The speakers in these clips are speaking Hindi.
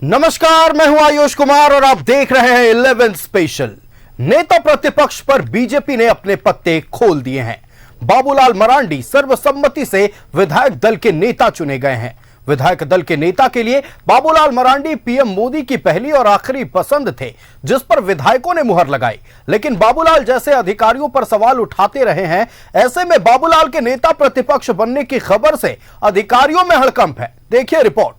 नमस्कार, मैं हूं आयुष कुमार और आप देख रहे हैं 11 स्पेशल। नेता प्रतिपक्ष पर बीजेपी ने अपने पत्ते खोल दिए हैं। बाबूलाल मरांडी सर्वसम्मति से विधायक दल के नेता चुने गए हैं। विधायक दल के नेता के लिए बाबूलाल मरांडी पीएम मोदी की पहली और आखिरी पसंद थे, जिस पर विधायकों ने मुहर लगाई। लेकिन बाबूलाल जैसे अधिकारियों पर सवाल उठाते रहे हैं। ऐसे में बाबूलाल के नेता प्रतिपक्ष बनने की खबर से अधिकारियों में हड़कंप है। देखिए रिपोर्ट।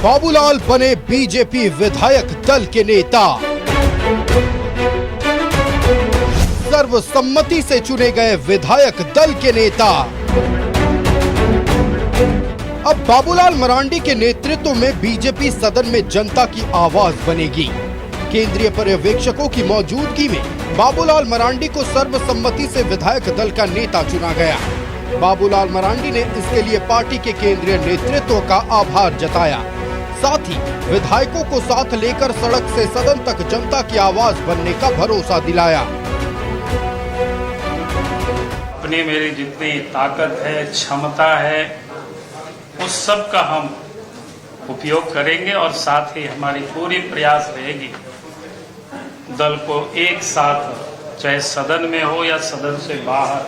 बाबूलाल बने बीजेपी विधायक दल के नेता। सर्वसम्मति से चुने गए विधायक दल के नेता। अब बाबूलाल मरांडी के नेतृत्व में बीजेपी सदन में जनता की आवाज बनेगी। केंद्रीय पर्यवेक्षकों की मौजूदगी में बाबूलाल मरांडी को सर्वसम्मति से विधायक दल का नेता चुना गया। बाबूलाल मरांडी ने इसके लिए पार्टी के केंद्रीय नेतृत्व का आभार जताया। साथ ही विधायकों को साथ लेकर सड़क से सदन तक जनता की आवाज बनने का भरोसा दिलाया। अपनी मेरी जितनी ताकत है, क्षमता है, उस सब का हम उपयोग करेंगे और साथ ही हमारी पूरी प्रयास रहेगी दल को एक साथ, चाहे सदन में हो या सदन से बाहर,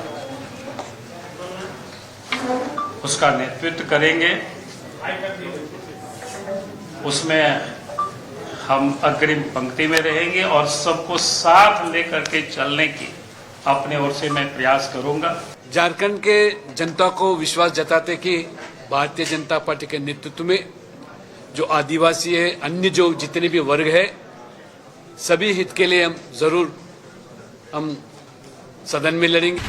उसका नेतृत्व करेंगे। उसमें हम अग्रिम पंक्ति में रहेंगे और सबको साथ लेकर के चलने की अपने ओर से मैं प्रयास करूंगा। झारखंड के जनता को विश्वास जताते कि भारतीय जनता पार्टी के नेतृत्व में जो आदिवासी है, अन्य जो जितने भी वर्ग है, सभी हित के लिए हम सदन में लड़ेंगे।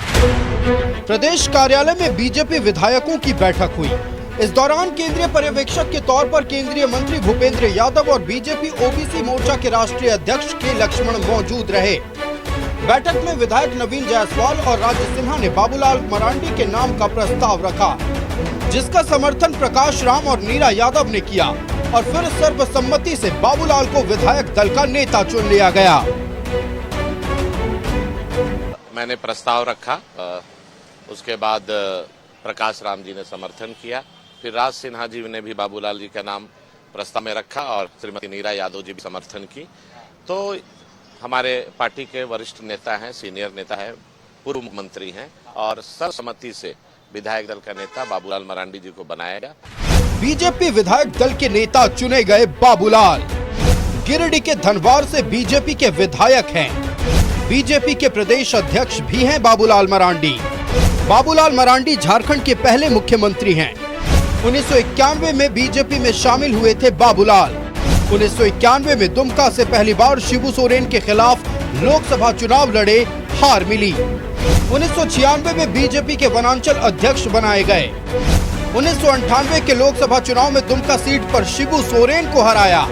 प्रदेश कार्यालय में बीजेपी विधायकों की बैठक हुई। इस दौरान केंद्रीय पर्यवेक्षक के तौर पर केंद्रीय मंत्री भूपेंद्र यादव और बीजेपी ओबीसी मोर्चा के राष्ट्रीय अध्यक्ष के लक्ष्मण मौजूद रहे। बैठक में विधायक नवीन जायसवाल और राज सिन्हा ने बाबूलाल मरांडी के नाम का प्रस्ताव रखा, जिसका समर्थन प्रकाश राम और नीरा यादव ने किया और फिर सर्वसम्मति से बाबूलाल को विधायक दल का नेता चुन लिया गया। मैंने प्रस्ताव रखा, उसके बाद प्रकाश राम जी ने समर्थन किया, फिर राज सिन्हा जी ने भी बाबूलाल जी का नाम प्रस्ताव में रखा और श्रीमती नीरा यादव जी भी समर्थन की। तो हमारे पार्टी के वरिष्ठ नेता हैं, सीनियर नेता हैं, पूर्व मुख्यमंत्री हैं और सर्वसम्मति से विधायक दल का नेता बाबूलाल मरांडी जी को बनाया गया। बीजेपी विधायक दल के नेता चुने गए बाबूलाल। गिरिडीह के धनवार से बीजेपी के विधायक हैं। बीजेपी के प्रदेश अध्यक्ष भी हैं बाबूलाल मरांडी। बाबूलाल मरांडी झारखंड के पहले मुख्यमंत्री हैं। 1991 में बीजेपी में शामिल हुए थे बाबूलाल। 1991 में दुमका से पहली बार शिबू सोरेन के खिलाफ लोकसभा चुनाव लड़े, हार मिली। 1996 में बीजेपी के वनांचल अध्यक्ष बनाए गए। 1998 के लोकसभा चुनाव में दुमका सीट पर शिबू सोरेन को हराया।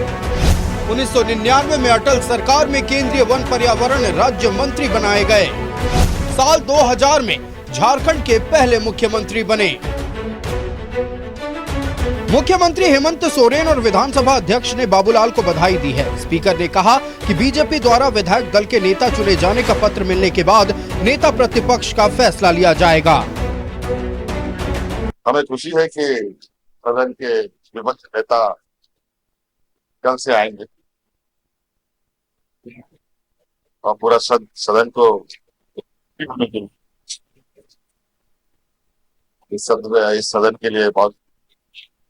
1999 में अटल सरकार में केंद्रीय वन पर्यावरण राज्य मंत्री बनाए गए। साल 2000 में झारखंड के पहले मुख्यमंत्री बने। मुख्यमंत्री हेमंत सोरेन और विधानसभा अध्यक्ष ने बाबूलाल को बधाई दी है। स्पीकर ने कहा कि बीजेपी द्वारा विधायक दल के नेता चुने जाने का पत्र मिलने के बाद नेता प्रतिपक्ष का फैसला लिया जाएगा। हमें खुशी है कि सदन के विपक्ष नेता जल्द से आएंगे और पूरा सदन को इस सदन के लिए बहुत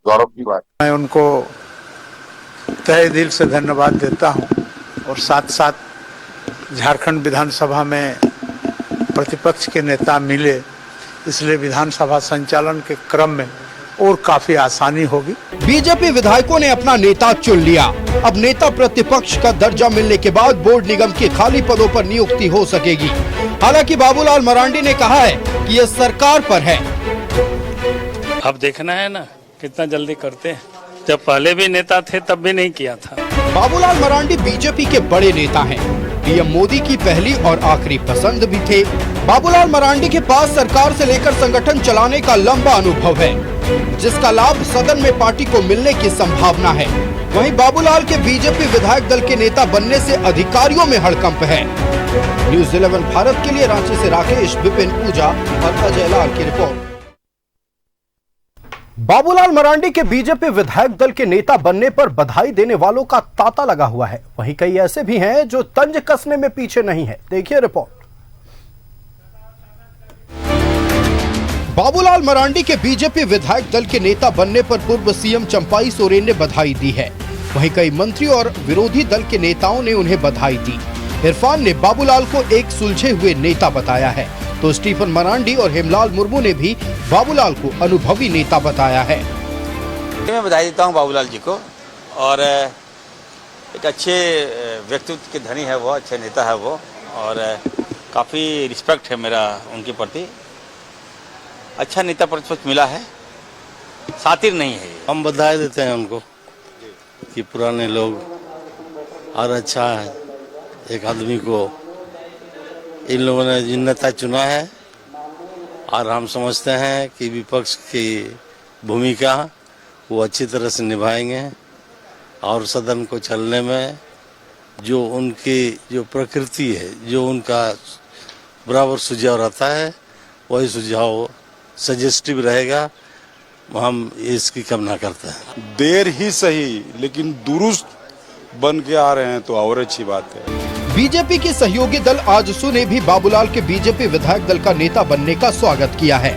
गौरव की बात। मैं उनको तहे दिल से धन्यवाद देता हूं और साथ साथ झारखंड विधानसभा में प्रतिपक्ष के नेता मिले, इसलिए विधानसभा संचालन के क्रम में और काफी आसानी होगी। बीजेपी विधायकों ने अपना नेता चुन लिया। अब नेता प्रतिपक्ष का दर्जा मिलने के बाद बोर्ड निगम के खाली पदों पर नियुक्ति हो सकेगी। हालांकि बाबूलाल मरांडी ने कहा है कि यह सरकार पर है। अब देखना है ना कितना जल्दी करते हैं। जब पहले भी नेता थे तब भी नहीं किया था। बाबूलाल मरांडी बीजेपी के बड़े नेता हैं। पीएम मोदी की पहली और आखिरी पसंद भी थे। बाबूलाल मरांडी के पास सरकार से लेकर संगठन चलाने का लंबा अनुभव है, जिसका लाभ सदन में पार्टी को मिलने की संभावना है। वहीं बाबूलाल के बीजेपी विधायक दल के नेता बनने से अधिकारियों में हड़कंप है। न्यूज़ 11 भारत के लिए रांची से राकेश, विपिन, पूजा और अजय लाल की रिपोर्ट। बाबूलाल मरांडी के बीजेपी विधायक दल के नेता बनने पर बधाई देने वालों का तांता लगा हुआ है। वहीं कई ऐसे भी हैं जो तंज कसने में पीछे नहीं है। देखिए रिपोर्ट। बाबूलाल मरांडी के बीजेपी विधायक दल के नेता बनने पर पूर्व सीएम चंपाई सोरेन ने बधाई दी है। वहीं कई मंत्री और विरोधी दल के नेताओं ने उन्हें बधाई दी। इरफान ने बाबूलाल को एक सुलझे हुए नेता बताया है, तो स्टीफन मरांडी और हेमलाल मुर्मू ने भी बाबूलाल को अनुभवी नेता बताया है। मैं बधाई देता हूं बाबूलाल जी को, और एक अच्छे व्यक्तित्व के धनी है वो, अच्छे नेता है वो, और काफ़ी रिस्पेक्ट है मेरा उनके प्रति। अच्छा नेता प्रतिपक्ष मिला है, सातिर नहीं है। हम बधाई देते हैं उनको कि पुराने लोग, और अच्छा है एक आदमी को इन लोगों ने जिन नेता चुना है, और हम समझते हैं कि विपक्ष की भूमिका वो अच्छी तरह से निभाएंगे, और सदन को चलने में जो उनकी जो प्रकृति है, जो उनका बराबर सुझाव रहता है, वही सुझाव सजेस्टिव रहेगा। हम इसकी कामना करते हैं। देर ही सही लेकिन दुरुस्त बन के आ रहे हैं तो और अच्छी बात है। बीजेपी की सहयोगी दल आजसू ने भी बाबूलाल के बीजेपी विधायक दल का नेता बनने का स्वागत किया है।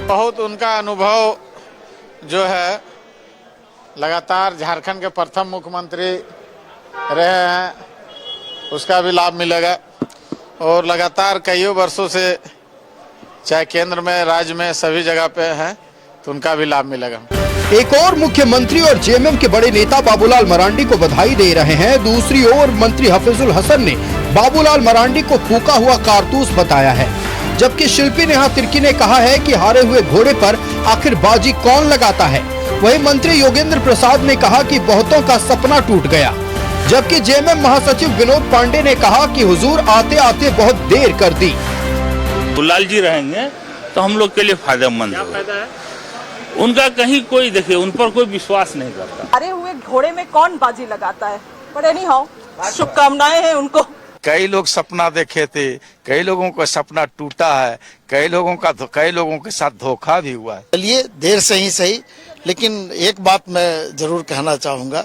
बहुत उनका अनुभव जो है, लगातार झारखंड के प्रथम मुख्यमंत्री रहे हैं, उसका भी लाभ मिलेगा, और लगातार कई वर्षों से चाहे केंद्र में, राज्य में, सभी जगह पे हैं, तो उनका भी लाभ मिलेगा। एक और मुख्यमंत्री और जेएमएम के बड़े नेता बाबूलाल मरांडी को बधाई दे रहे हैं। दूसरी ओर मंत्री हफीजुल हसन ने बाबूलाल मरांडी को फूका हुआ कारतूस बताया है, जबकि शिल्पी नेहा तिर्की ने कहा है कि हारे हुए घोड़े पर आखिर बाजी कौन लगाता है। वहीं मंत्री योगेंद्र प्रसाद ने कहा कि बहुतों का सपना टूट गया, जबकि जेएमएम महासचिव विनोद पांडे ने कहा कि हुजूर आते आते बहुत देर कर दी। बाबूलाल जी रहेंगे तो हम लोग के लिए फायदेमंद है। उनका कहीं कोई, देखिए, उन पर कोई विश्वास नहीं करता। हारे हुए घोड़े में कौन बाजी लगाता है, बड़े नहीं हो, शुभकामनाएं हैं उनको। कई लोग सपना देखे थे, कई लोगों का सपना टूटा है, कई लोगों के साथ धोखा भी हुआ है। चलिए देर से ही सही, लेकिन एक बात मैं जरूर कहना चाहूंगा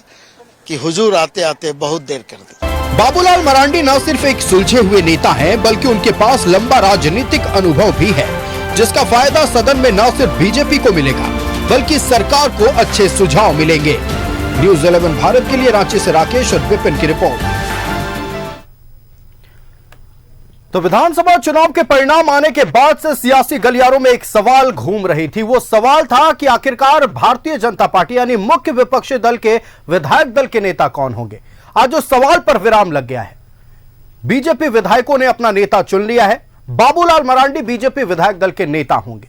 कि हुजूर आते आते बहुत देर कर दी। बाबूलाल मरांडी न सिर्फ एक सुलझे हुए नेता हैं, बल्कि उनके पास लंबा राजनीतिक अनुभव भी है, जिसका फायदा सदन में न सिर्फ बीजेपी को मिलेगा, बल्कि सरकार को अच्छे सुझाव मिलेंगे। न्यूज़ 11 भारत के लिए रांची से राकेश और विपिन की रिपोर्ट। तो विधानसभा चुनाव के परिणाम आने के बाद से सियासी गलियारों में एक सवाल घूम रही थी। वो सवाल था कि आखिरकार भारतीय जनता पार्टी यानी मुख्य विपक्षी दल के विधायक दल के नेता कौन होंगे। आज उस सवाल पर विराम लग गया है। बीजेपी विधायकों ने अपना नेता चुन लिया है। बाबूलाल मरांडी बीजेपी विधायक दल के नेता होंगे।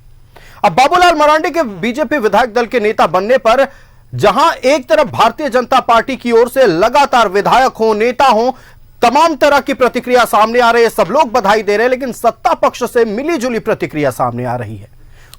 अब बाबूलाल मरांडी के बीजेपी विधायक दल के नेता बनने पर जहां एक तरफ भारतीय जनता पार्टी की ओर से लगातार विधायक हो, नेता हो, तमाम तरह की प्रतिक्रिया सामने आ रही है, सब लोग बधाई दे रहे हैं, लेकिन सत्ता पक्ष से मिलीजुली प्रतिक्रिया सामने आ रही है।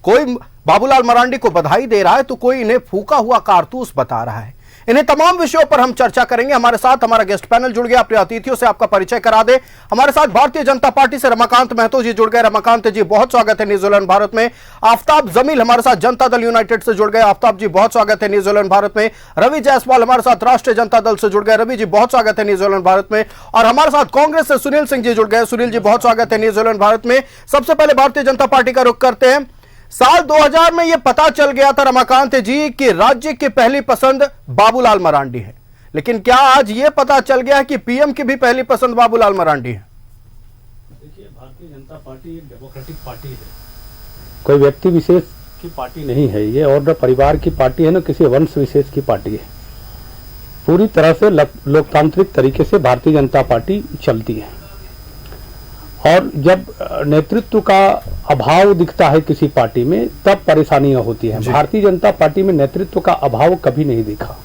कोई बाबूलाल मरांडी को बधाई दे रहा है तो कोई इन्हें फूका हुआ कारतूस बता रहा है। इन्हें तमाम विषयों पर हम चर्चा करेंगे। हमारे साथ हमारा गेस्ट पैनल जुड़ गया। अपने अतिथियों से आपका परिचय करा दे। हमारे साथ भारतीय जनता पार्टी से रमाकांत महतो जी जुड़ गए। रमाकांत जी बहुत स्वागत है न्यूजीलैंड भारत में। आफ्ताब जमील हमारे साथ जनता दल यूनाइटेड से जुड़ गए। आफ्ताब जी बहुत स्वागत है न्यूजीलैंड भारत में। रवि जायसवाल हमारे साथ राष्ट्रीय जनता दल से जुड़ गए। रवि जी बहुत स्वागत है न्यूजीलैंड भारत में। और हमारे साथ कांग्रेस से सुनील सिंह जी जुड़ गए। सुनील जी बहुत स्वागत है न्यूजीलैंड भारत में। सबसे पहले भारतीय जनता पार्टी का रुख करते हैं। साल 2000 में यह पता चल गया था रमाकांत जी कि राज्य की पहली पसंद बाबूलाल मरांडी है, लेकिन क्या आज यह पता चल गया कि पीएम की भी पहली पसंद बाबूलाल मरांडी है? देखिए, भारतीय जनता पार्टी एक डेमोक्रेटिक पार्टी है, कोई व्यक्ति विशेष की पार्टी नहीं है ये, और न परिवार की पार्टी है, न किसी वंश विशेष की पार्टी है। पूरी तरह से लोकतांत्रिक तरीके से भारतीय जनता पार्टी चलती है। और जब नेतृत्व का अभाव दिखता है किसी पार्टी में, तब परेशानियां होती हैं। भारतीय जनता पार्टी में नेतृत्व का अभाव कभी नहीं दिखा।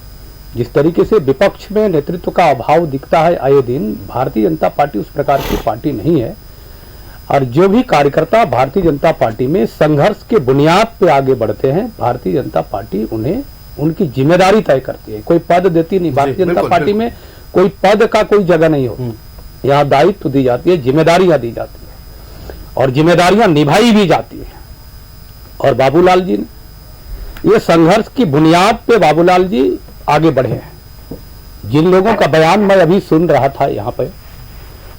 जिस तरीके से विपक्ष में नेतृत्व का अभाव दिखता है आए दिन, भारतीय जनता पार्टी उस प्रकार की पार्टी नहीं है। और जो भी कार्यकर्ता भारतीय जनता पार्टी में संघर्ष के बुनियाद पे आगे बढ़ते हैं, भारतीय जनता पार्टी उन्हें उनकी जिम्मेदारी तय करती है। कोई पद देती नहीं। भारतीय जनता पार्टी में कोई पद का कोई जगह नहीं होती। यहाँ दायित्व दी जाती है, जिम्मेदारियां दी जाती है, और जिम्मेदारियां निभाई भी जाती है। और बाबूलाल जी ने ये संघर्ष की बुनियाद पे बाबूलाल जी आगे बढ़े हैं। जिन लोगों का बयान मैं अभी सुन रहा था यहाँ पे,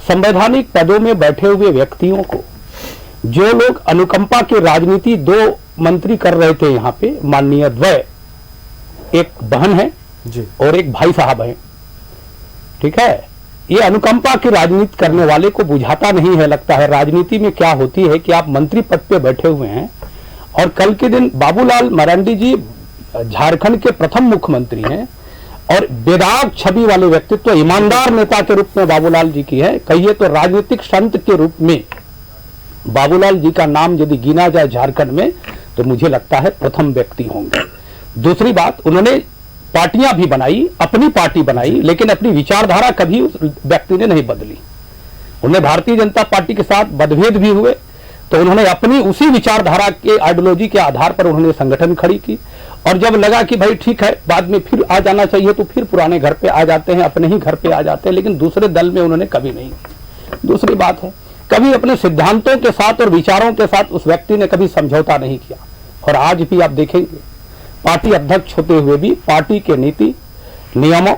संवैधानिक पदों में बैठे हुए व्यक्तियों को जो लोग अनुकंपा की राजनीति, 2 मंत्री कर रहे थे यहाँ पे, माननीय द्वय, एक बहन है जी और एक भाई साहब हैं, ठीक है। ये अनुकंपा की राजनीति करने वाले को बुझाता नहीं है, लगता है राजनीति में क्या होती है कि आप मंत्री पद पे बैठे हुए हैं और कल के दिन बाबूलाल मरांडी जी झारखंड के प्रथम मुख्यमंत्री हैं और बेदाग छवि वाले व्यक्तित्व, ईमानदार नेता के रूप में बाबूलाल जी की है। कहिए तो राजनीतिक संत के रूप में बाबूलाल जी का नाम यदि गिना जाए झारखंड में तो मुझे लगता है प्रथम व्यक्ति होंगे। दूसरी बात, उन्होंने पार्टियां भी बनाई, अपनी पार्टी बनाई, लेकिन अपनी विचारधारा कभी उस व्यक्ति ने नहीं बदली। उन्हें भारतीय जनता पार्टी के साथ मतभेद भी हुए तो उन्होंने अपनी उसी विचारधारा के आइडियोलॉजी के आधार पर उन्होंने संगठन खड़ी की और जब लगा कि भाई ठीक है बाद में फिर आ जाना चाहिए तो फिर पुराने घर पे आ जाते हैं, अपने ही घर पे आ जाते हैं, लेकिन दूसरे दल में उन्होंने कभी नहीं। दूसरी बात है, कभी अपने सिद्धांतों के साथ और विचारों के साथ उस व्यक्ति ने कभी समझौता नहीं किया। और आज भी आप देखेंगे पार्टी अध्यक्ष होते हुए भी पार्टी के नीति, नियमों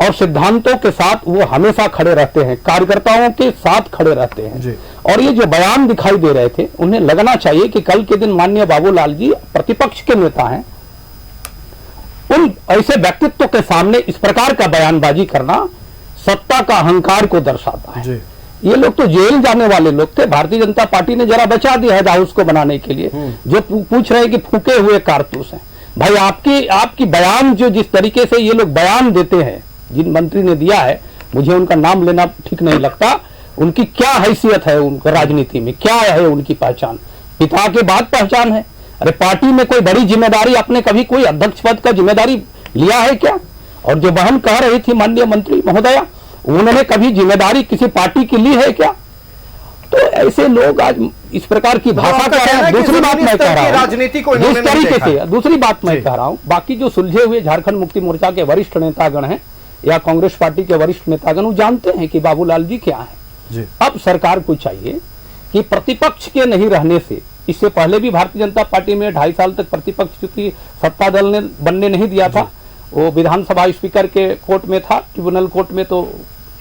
और सिद्धांतों के साथ वो हमेशा खड़े रहते हैं, कार्यकर्ताओं के साथ खड़े रहते हैं। और ये जो बयान दिखाई दे रहे थे, उन्हें लगना चाहिए कि कल के दिन माननीय बाबूलाल जी प्रतिपक्ष के नेता हैं, उन ऐसे व्यक्तित्व के सामने इस प्रकार का बयानबाजी करना सत्ता का अहंकार को दर्शाता है। ये लोग तो जेल जाने वाले लोग थे, भारतीय जनता पार्टी ने जरा बचा दिया है हाउस को बनाने के लिए। जो पूछ रहे हैं कि फूके हुए कारतूस हैं, भाई आपकी बयान जो जिस तरीके से ये लोग बयान देते हैं, जिन मंत्री ने दिया है, मुझे उनका नाम लेना ठीक नहीं लगता। उनकी क्या हैसियत है, उनका राजनीति में क्या है उनकी पहचान? पिता के बाद पहचान है। अरे पार्टी में कोई बड़ी जिम्मेदारी, आपने कभी कोई अध्यक्ष पद का जिम्मेदारी लिया है क्या? और जो बहन कह रही थी माननीय मंत्री महोदया, उन्होंने कभी जिम्मेदारी किसी पार्टी की ली है क्या? तो ऐसे लोग आज इस प्रकार की भाषा कर रहे हैं। दूसरी बात मैं कह रहा हूँ, राजनीति को जिस तरीके से, दूसरी बात मैं कह रहा हूँ, बाकी जो सुलझे हुए झारखंड मुक्ति मोर्चा के वरिष्ठ नेतागण हैं या कांग्रेस पार्टी के वरिष्ठ नेतागण, वो जानते हैं कि बाबूलाल जी क्या है। अब सरकार को चाहिए कि प्रतिपक्ष के नहीं रहने से, इससे पहले भी भारतीय जनता पार्टी में 2.5 साल तक प्रतिपक्ष चूंकि सत्ता दल ने बनने नहीं दिया था, वो विधानसभा स्पीकर के कोर्ट में था, ट्रिब्यूनल कोर्ट में तो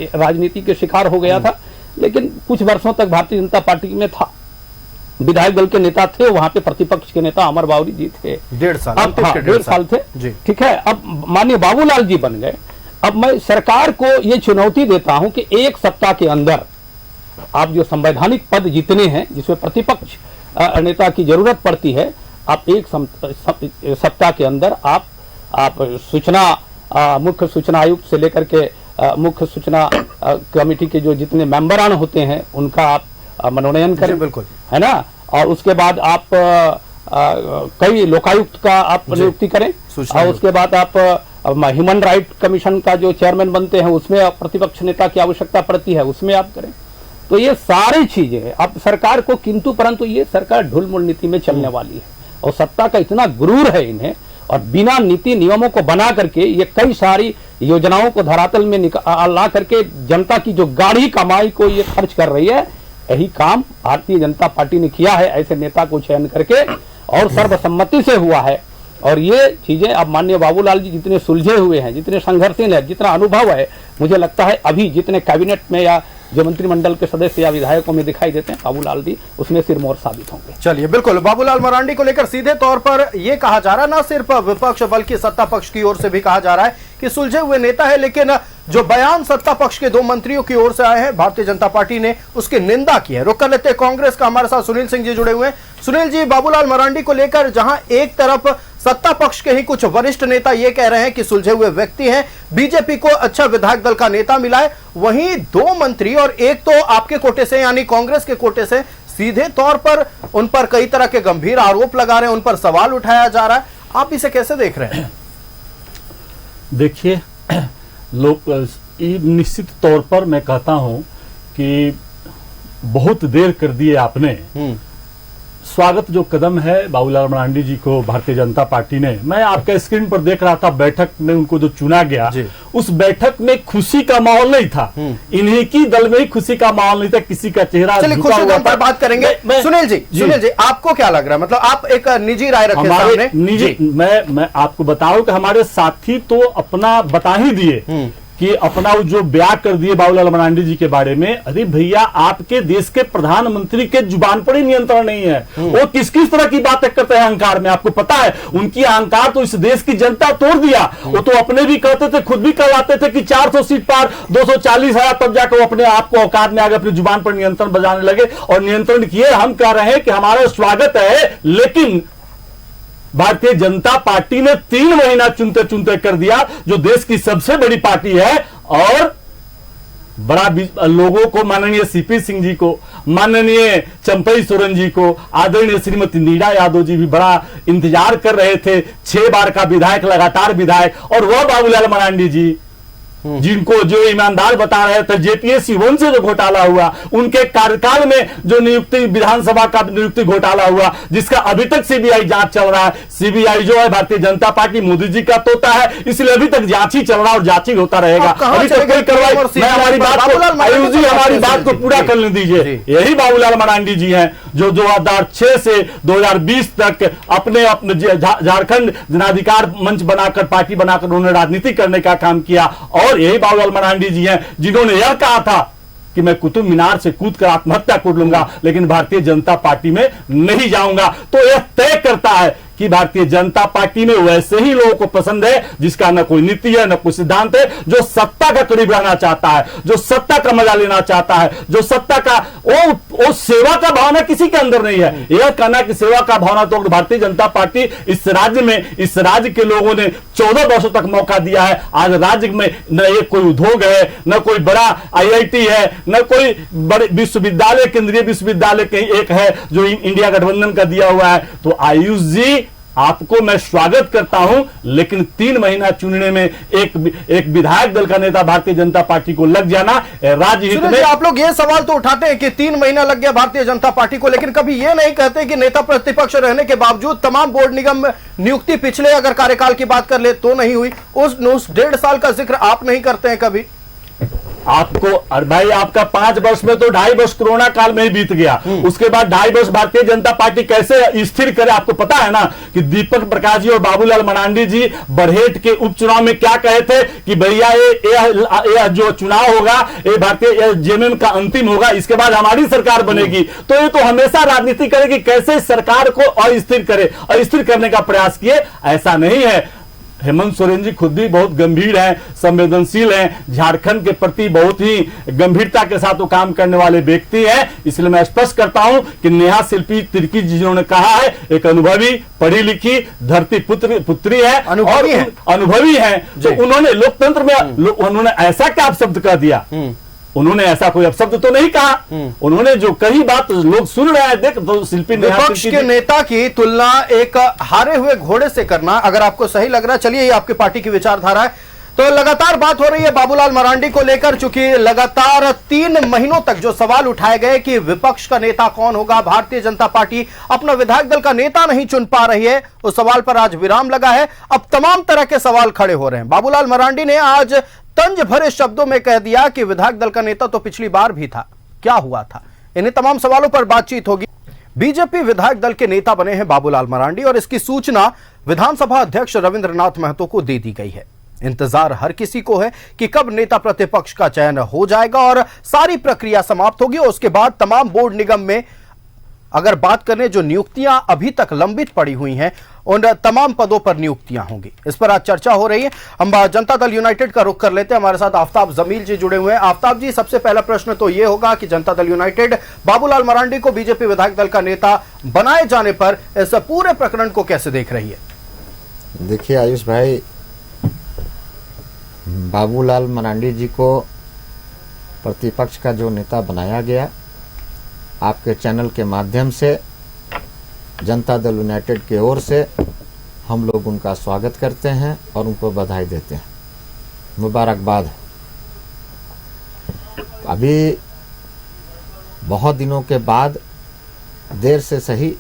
राजनीति के शिकार हो गया था, लेकिन कुछ वर्षों तक भारतीय जनता पार्टी में था, विधायक दल के नेता थे, वहां पे प्रतिपक्ष के नेता अमर बावरी जी थे, 1.5 साल थे, ठीक है। अब माननीय बाबूलाल जी बन गए। अब मैं सरकार को ये चुनौती देता हूं कि 1 सप्ताह के अंदर आप जो संवैधानिक पद जितने हैं जिसमें प्रतिपक्ष नेता की जरूरत पड़ती है, आप 1 सप्ताह के अंदर आप सूचना मुख्य सूचना आयुक्त से लेकर के मुख्य सूचना कमेटी के जो जितने मेंबरान होते हैं उनका आप मनोनयन करें, बिल्कुल है ना। और उसके बाद आप कई लोकायुक्त का आप नियुक्ति करें और उसके बाद आप ह्यूमन राइट कमीशन का जो चेयरमैन बनते हैं उसमें प्रतिपक्ष नेता की आवश्यकता पड़ती है, उसमें आप करें। तो ये सारी चीजें अब सरकार को, किंतु परंतु ये सरकार ढुलमुल नीति में चलने वाली है और सत्ता का इतना गुरूर है इन्हें, और बिना नीति नियमों को बना करके ये कई सारी योजनाओं को धरातल में ला करके जनता की जो गाढ़ी कमाई को ये खर्च कर रही है। यही काम भारतीय जनता पार्टी ने किया है, ऐसे नेता को चयन करके, और सर्वसम्मति से हुआ है। और ये चीजें अब माननीय बाबूलाल जी जितने सुलझे हुए हैं, जितने संघर्षशील है, जितना अनुभव है, मुझे लगता है अभी जितने कैबिनेट में या जो मंत्रिमंडल के सदस्य या विधायकों में दिखाई देते हैं, बाबूलाल जी उसमें सिरमौर साबित होंगे। चलिए, बिल्कुल बाबूलाल मरांडी को लेकर सीधे तौर पर यह कहा जा रहा है, न सिर्फ विपक्ष बल्कि सत्ता पक्ष की ओर से भी कहा जा रहा है कि सुलझे हुए नेता है, लेकिन जो बयान सत्ता पक्ष के 2 मंत्रियों की ओर से आए हैं, भारतीय जनता पार्टी ने उसकी निंदा की है। रुक कर लेते हैं कांग्रेस का, हमारे साथ सुनील सिंह जी जुड़े हुए हैं। सुनील जी, बाबूलाल मरांडी को लेकर जहां एक तरफ सत्ता पक्ष के ही कुछ वरिष्ठ नेता ये कह रहे हैं कि सुलझे हुए व्यक्ति हैं, बीजेपी को अच्छा विधायक दल का नेता मिला है, वहीं 2 मंत्री और एक तो आपके कोटे से यानी कांग्रेस के कोटे से सीधे तौर पर उन पर कई तरह के गंभीर आरोप लगा रहे हैं, उन पर सवाल उठाया जा रहा है। आप इसे कैसे देख रहे हैं? देखिए, लोग निश्चित तौर पर मैं कहता हूं कि बहुत देर कर दिए आपने स्वागत जो कदम है बाबूलाल मरांडी जी को भारतीय जनता पार्टी ने, मैं आपके स्क्रीन पर देख रहा था बैठक में उनको जो चुना गया, उस बैठक में खुशी का माहौल नहीं था। इन्हीं की दल में ही खुशी का माहौल नहीं था, किसी का चेहरा चलिए खुशी पर बात करेंगे। सुनील जी आपको क्या लग रहा है, मतलब आप एक निजी राय रखें सामने। निजी मैं आपको बताऊं कि हमारे साथी तो अपना बता ही दिए कि अपना जो बयान कर दिए बाबूलाल मरांडी जी के बारे में। अरे भैया, आपके देश के प्रधानमंत्री के जुबान पर ही नियंत्रण नहीं है। वो किस किस तरह की बातें करते हैं अहंकार में, आपको पता है। उनकी अहंकार तो इस देश की जनता तोड़ दिया। वो तो अपने भी कहते थे, खुद भी कहलाते थे कि 400 सीट पार 240 आया, तब जाकर वो अपने आप को औकात में आगे अपनी जुबान पर नियंत्रण बजाने लगे और नियंत्रण किए। हम कह रहे हैं कि हमारा स्वागत है, लेकिन भारतीय जनता पार्टी ने 3 महीना चुनते चुनते कर दिया, जो देश की सबसे बड़ी पार्टी है। और बड़ा लोगों को, माननीय सीपी सिंह जी को, माननीय चंपई सोरेन जी को, आदरणीय श्रीमती नीरा यादव जी भी बड़ा इंतजार कर रहे थे। 6 बार का विधायक, लगातार विधायक, और वह बाबूलाल मरांडी जी जिनको जो ईमानदार बता रहे थे, जेपीएससी 1 से जो घोटाला हुआ, उनके कार्यकाल में जो नियुक्ति, विधानसभा का नियुक्ति घोटाला हुआ, जिसका अभी तक सीबीआई जांच चल रहा है। सीबीआई जो है भारतीय जनता पार्टी मोदी जी का तोता है, इसलिए अभी तक जांच ही चल रहा है और जांच ही होता रहेगा। अभी तक कोई कार्रवाई, मैं हमारी बात को पूरा करने दीजिए। यही बाबूलाल मरांडी जी हैं जो 2006 से 2020 तक अपने झारखंड जनाधिकार मंच बनाकर, पार्टी बनाकर उन्होंने राजनीति करने का काम किया। और यही बाबूलाल मरांडी जी हैं जिन्होंने यह कहा था कि मैं कुतुब मीनार से कूदकर आत्महत्या कर लूंगा, लेकिन भारतीय जनता पार्टी में नहीं जाऊंगा। तो यह तय करता है कि भारतीय जनता पार्टी में वैसे ही लोगों को पसंद है जिसका न कोई नीति है, न कोई सिद्धांत है, जो सत्ता का करीब रहना चाहता है, जो सत्ता का मजा लेना चाहता है, जो सत्ता का वो सेवा का भावना किसी के अंदर नहीं है। यह कहना कि सेवा का भावना तो भारतीय जनता पार्टी इस राज्य में, इस राज्य के लोगों ने 14 वर्षों तक मौका दिया है। आज राज्य में न एक कोई उद्योग है, न कोई बड़ा IIT है, न कोई बड़े विश्वविद्यालय, केंद्रीय विश्वविद्यालय कहीं एक है जो इंडिया गठबंधन का दिया हुआ है। तो आयुष जी, आपको मैं स्वागत करता हूं, लेकिन 3 महीना चुनने में एक विधायक दल का नेता भारतीय जनता पार्टी को लग जाना राज्य हित में। आप लोग ये सवाल तो उठाते हैं कि 3 महीना लग गया भारतीय जनता पार्टी को, लेकिन कभी ये नहीं कहते कि नेता प्रतिपक्ष रहने के बावजूद तमाम बोर्ड निगम में नियुक्ति पिछले अगर कार्यकाल की बात कर ले तो नहीं हुई। उस 1.5 साल का जिक्र आप नहीं करते हैं कभी। आपको, अरे भाई, आपका 5 वर्ष में तो 2.5 वर्ष कोरोना काल में ही बीत गया। उसके बाद 2.5 वर्ष भारतीय जनता पार्टी कैसे स्थिर करे, आपको पता है ना कि दीपक प्रकाश जी और बाबूलाल मरांडी जी बरहेट के उपचुनाव में क्या कहे थे कि भैया ये जो चुनाव होगा, ये भारतीय जेएमएम का अंतिम होगा, इसके बाद हमारी सरकार बनेगी। तो ये तो हमेशा राजनीति करेगी, कैसे सरकार को अस्थिर करे, अस्थिर करने का प्रयास किए। ऐसा नहीं है। हेमंत सोरेन जी खुद भी बहुत गंभीर हैं, संवेदनशील हैं, झारखंड के प्रति बहुत ही गंभीरता के साथ वो काम करने वाले व्यक्ति हैं। इसलिए मैं स्पष्ट करता हूं कि नेहा शिल्पी तिर्की जी जिन्होंने कहा है, एक अनुभवी, पढ़ी लिखी, धरती पुत्री है, अनुभवी है। तो उन्होंने लोकतंत्र में उन्होंने ऐसा क्या अपशब्द कह दिया? उन्होंने ऐसा कोई अपशब्द तो नहीं कहा। उन्होंने जो कही बात लोग सुन रहे हैं। देख, तो शिल्पी विपक्ष के नेता की तुलना एक हारे हुए घोड़े से करना अगर आपको सही लग रहा है, चलिए ये आपकी पार्टी की विचारधारा है। तो लगातार बात हो रही है बाबूलाल मरांडी को लेकर, चूंकि लगातार 3 महीनों तक जो सवाल उठाए गए कि विपक्ष का नेता कौन होगा, भारतीय जनता पार्टी अपना विधायक दल का नेता नहीं चुन पा रही है, उस सवाल पर आज विराम लगा है। अब तमाम तरह के सवाल खड़े हो रहे हैं। बाबूलाल मरांडी ने आज तंज भरे शब्दों में कह दिया कि विधायक दल का नेता तो पिछली बार भी था, क्या हुआ था? इन्हीं तमाम सवालों पर बातचीत होगी। बीजेपी विधायक दल के नेता बने हैं बाबूलाल मरांडी और इसकी सूचना विधानसभा अध्यक्ष रविंद्रनाथ महतो को दे दी गई है। इंतजार हर किसी को है कि कब नेता प्रतिपक्ष का चयन हो जाएगा और सारी प्रक्रिया समाप्त होगी और उसके बाद तमाम बोर्ड निगम में अगर बात करें जो नियुक्तियां अभी तक लंबित पड़ी हुई हैं, उन तमाम पदों पर नियुक्तियां होंगी। इस पर आज चर्चा हो रही है। हम जनता दल यूनाइटेड का रुख कर लेते हैं। हमारे साथ आफ्ताब जमील जी जुड़े हुए हैं। आफ्ताब जी, सबसे पहला प्रश्न तो यह होगा कि जनता दल यूनाइटेड बाबूलाल मरांडी को बीजेपी विधायक दल का नेता बनाए जाने पर इस पूरे प्रकरण को कैसे देख रही है? देखिए आयुष भाई, बाबूलाल मरांडी जी को प्रतिपक्ष का जो नेता बनाया गया, आपके चैनल के माध्यम से जनता दल यूनाइटेड की ओर से हम लोग उनका स्वागत करते हैं और उनको बधाई देते हैं, मुबारकबाद। अभी बहुत दिनों के बाद, देर से सही,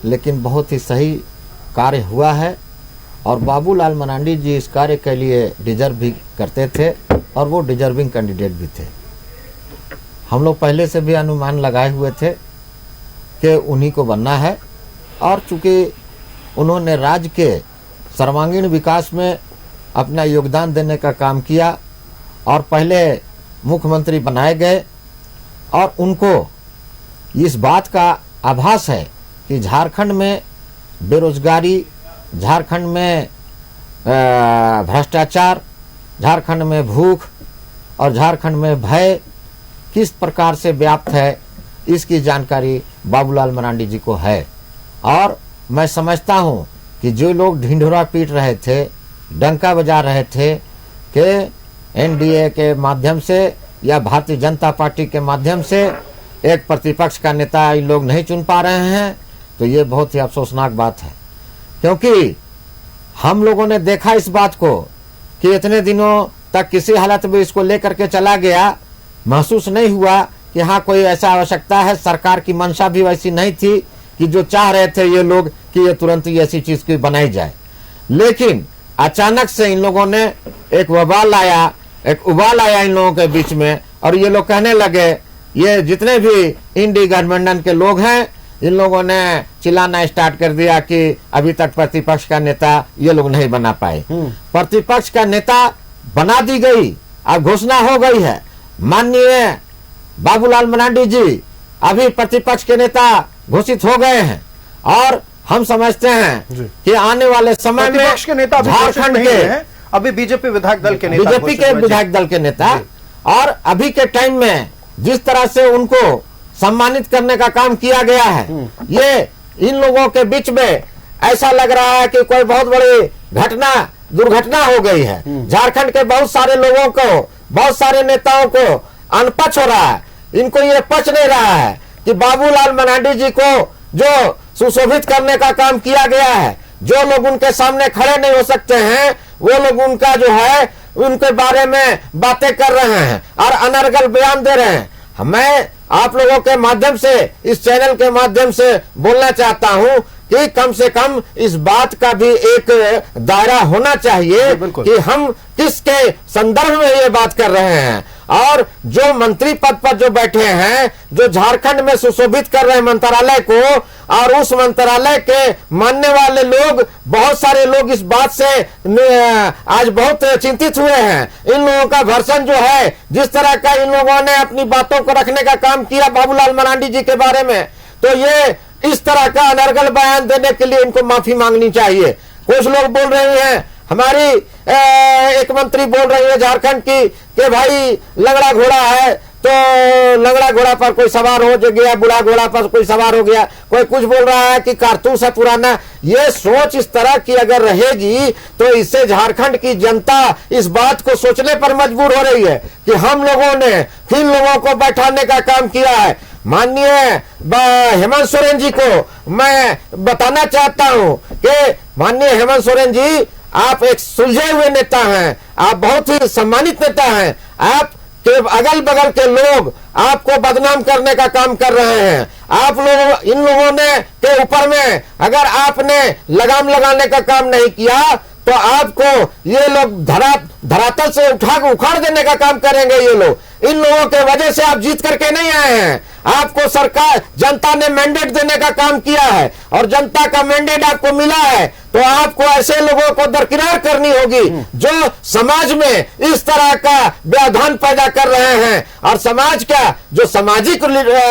लेकिन बहुत ही सही कार्य हुआ है और बाबूलाल मरांडी जी इस कार्य के लिए डिजर्व भी करते थे और वो डिजर्विंग कैंडिडेट भी थे। हम लोग पहले से भी अनुमान लगाए हुए थे कि उन्हीं को बनना है और चूंकि उन्होंने राज्य के सर्वांगीण विकास में अपना योगदान देने का काम किया और पहले मुख्यमंत्री बनाए गए और उनको इस बात का आभास है कि झारखंड में बेरोजगारी, झारखंड में भ्रष्टाचार, झारखंड में भूख और झारखंड में भय किस प्रकार से व्याप्त है, इसकी जानकारी बाबूलाल मरांडी जी को है। और मैं समझता हूं कि जो लोग ढिंढोरा पीट रहे थे, डंका बजा रहे थे कि एनडीए के माध्यम से या भारतीय जनता पार्टी के माध्यम से एक प्रतिपक्ष का नेता इन लोग नहीं चुन पा रहे हैं, तो ये बहुत ही अफसोसनाक बात है। क्योंकि हम लोगों ने देखा इस बात को कि इतने दिनों तक किसी हालत में इसको लेकर के चला गया, महसूस नहीं हुआ कि हाँ कोई ऐसा आवश्यकता है। सरकार की मंशा भी वैसी नहीं थी कि जो चाह रहे थे ये लोग कि ये तुरंत ही ऐसी चीज की बनाई जाए। लेकिन अचानक से इन लोगों ने एक वबाल आया, एक उबाल आया इन लोगों के बीच में और ये लोग कहने लगे, ये जितने भी इंडी गठबंधन के लोग हैं इन लोगों ने चिल्लाना स्टार्ट कर दिया कि अभी तक प्रतिपक्ष का नेता ये लोग नहीं बना पाए। प्रतिपक्ष का नेता बना दी गई, अब घोषणा हो गई है। माननीय बाबूलाल मरांडी जी अभी प्रतिपक्ष के नेता घोषित हो गए हैं और हम समझते हैं कि आने वाले समय में के नेता झारखंड के अभी बीजेपी विधायक दल के नेता, बीजेपी के विधायक दल के नेता और अभी के टाइम में जिस तरह से उनको सम्मानित करने का काम किया गया है, ये इन लोगों के बीच में ऐसा लग रहा है कि कोई बहुत बड़ी दुर्घटना हो गई है। झारखंड के बहुत सारे लोगों को, बहुत सारे नेताओं को अनपच हो रहा है। इनको ये पच नहीं रहा है कि बाबूलाल मरांडी जी को जो सुशोभित करने का काम किया गया है, जो लोग उनके सामने खड़े नहीं हो सकते हैं वो लोग उनका जो है उनके बारे में बातें कर रहे हैं और अनर्गल बयान दे रहे हैं। मैं आप लोगों के माध्यम से, इस चैनल के माध्यम से बोलना चाहता हूं कि कम से कम इस बात का भी एक दायरा होना चाहिए कि हम किसके संदर्भ में ये बात कर रहे हैं। और जो मंत्री पद पर जो बैठे हैं, जो झारखंड में सुशोभित कर रहे हैं मंत्रालय को, और उस मंत्रालय के मानने वाले लोग, बहुत सारे लोग इस बात से आज बहुत चिंतित हुए हैं। इन लोगों का वर्षन जो है, जिस तरह का इन लोगों ने अपनी बातों को रखने का काम किया बाबूलाल मरांडी जी के बारे में, तो ये इस तरह का अनर्गल बयान देने के लिए इनको माफी मांगनी चाहिए। कुछ लोग बोल रहे हैं, हमारी एक मंत्री बोल रही है झारखंड की कि भाई लंगड़ा घोड़ा है तो लंगड़ा घोड़ा पर कोई सवार हो गया, बुढ़ा घोड़ा पर कोई सवार हो गया। कोई कुछ बोल रहा है कि कारतूस है पुराना। ये सोच इस तरह की अगर रहेगी तो इससे झारखंड की जनता इस बात को सोचने पर मजबूर हो रही है कि हम लोगों ने किन लोगों को बैठाने का काम किया है। माननीय हेमंत सोरेन जी को मैं बताना चाहता हूं कि माननीय हेमंत सोरेन जी, आप एक सुलझे हुए नेता हैं, आप बहुत ही सम्मानित नेता हैं। आप के अगल बगल के लोग आपको बदनाम करने का काम कर रहे हैं। आप लोग, इन लोगों ने के ऊपर में अगर आपने लगाम लगाने का काम नहीं किया तो आपको ये लोग धरातल से उखाड़ देने का काम करेंगे। ये लोग, इन लोगों के वजह से आप जीत करके नहीं आए हैं। आपको सरकार, जनता ने मैंडेट देने का काम किया है और जनता का मैंडेट आपको मिला है, तो आपको ऐसे लोगों को दरकिनार करनी होगी जो समाज में इस तरह का व्यवधान पैदा कर रहे हैं। और समाज का जो सामाजिक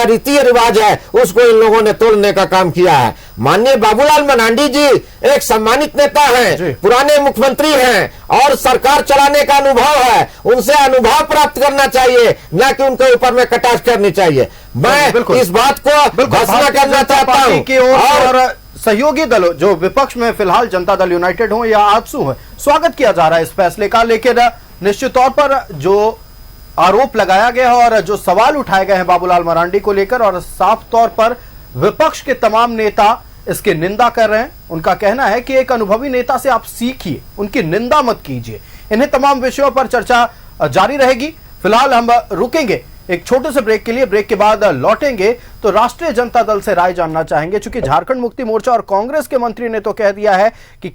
रीति रिवाज है उसको इन लोगों ने तोड़ने का काम किया है। माननीय बाबूलाल मरांडी जी एक सम्मानित नेता हैं, पुराने मुख्यमंत्री हैं और सरकार चलाने का अनुभव है। उनसे अनुभव प्राप्त करना चाहिए, न कि उनके ऊपर में कटाक्ष करनी चाहिए। मैं इस बात को घोषणा करना चाहता हूं। और सहयोगी दलों, जो विपक्ष में फिलहाल जनता दल यूनाइटेड हो या आजसू है, स्वागत किया जा रहा है इस फैसले का। लेकिन निश्चित तौर पर जो आरोप लगाया गया है और जो सवाल उठाए गए हैं बाबूलाल मरांडी को लेकर, और साफ तौर पर विपक्ष के तमाम नेता इसकी निंदा कर रहे हैं। उनका कहना है कि एक अनुभवी नेता से आप सीखिए, उनकी निंदा मत कीजिए। इन्हें तमाम विषयों पर चर्चा जारी रहेगी। फिलहाल हम रुकेंगे, एक छोटे से ब्रेक के लिए, ब्रेक के बाद लौटेंगे तो राष्ट्रीय जनता दल से राय जानना चाहेंगे, क्योंकि झारखंड मुक्ति मोर्चा और कांग्रेस के मंत्री ने तो कह दिया है कि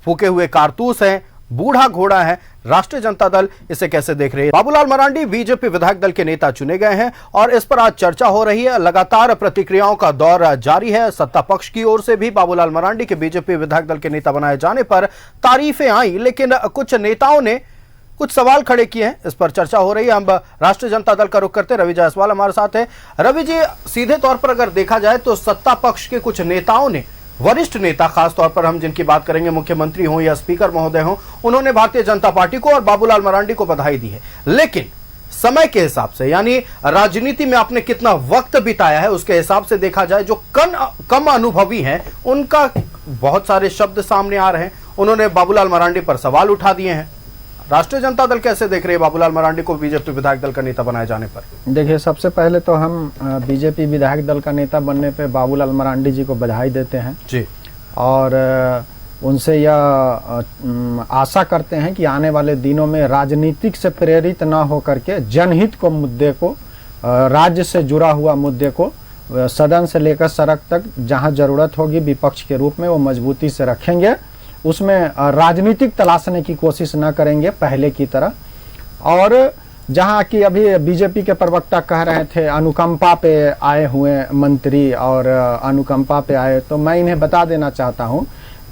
फूके हुए कारतूस हैं, बूढ़ा घोड़ा है। राष्ट्रीय जनता दल इसे कैसे देख रही है? बाबूलाल मरांडी बीजेपी विधायक दल के नेता चुने गए हैं और इस पर आज चर्चा हो रही है। लगातार प्रतिक्रियाओं का दौर जारी है। सत्ता पक्ष की ओर से भी बाबूलाल मरांडी के बीजेपी विधायक दल के नेता बनाए जाने पर तारीफें आई, लेकिन कुछ नेताओं ने कुछ सवाल खड़े किए हैं। इस पर चर्चा हो रही है। हम राष्ट्रीय जनता दल का रुख करते हैं। रवि जायसवाल हमारे साथ है। रवि जी, सीधे तौर पर अगर देखा जाए तो सत्ता पक्ष के कुछ नेताओं ने, वरिष्ठ नेता खास तौर पर हम जिनकी बात करेंगे, मुख्यमंत्री हों या स्पीकर महोदय हों, उन्होंने भारतीय जनता पार्टी को और बाबूलाल मरांडी को बधाई दी है। लेकिन समय के हिसाब से, यानी राजनीति में आपने कितना वक्त बिताया है उसके हिसाब से देखा जाए, जो कम अनुभवी हैं उनका बहुत सारे शब्द सामने आ रहे हैं। उन्होंने बाबूलाल मरांडी पर सवाल उठा दिए हैं। राष्ट्रीय जनता दल कैसे देख रही है बाबूलाल मरांडी को बीजेपी विधायक दल का नेता बनाए जाने पर? देखिए, सबसे पहले तो हम बीजेपी विधायक दल का नेता बनने पे बाबूलाल मरांडी जी को बधाई देते हैं जी, और उनसे यह आशा करते हैं कि आने वाले दिनों में राजनीतिक से प्रेरित न होकर के जनहित को मुद्दे को, राज्य से जुड़ा हुआ मुद्दे को सदन से लेकर सड़क तक जहां जरूरत होगी विपक्ष के रूप में वो मजबूती से रखेंगे। उसमें राजनीतिक तलाशने की कोशिश न करेंगे पहले की तरह। और जहां की अभी बीजेपी के प्रवक्ता कह रहे थे अनुकंपा पे आए हुए मंत्री और अनुकंपा पे आए, तो मैं इन्हें बता देना चाहता हूं,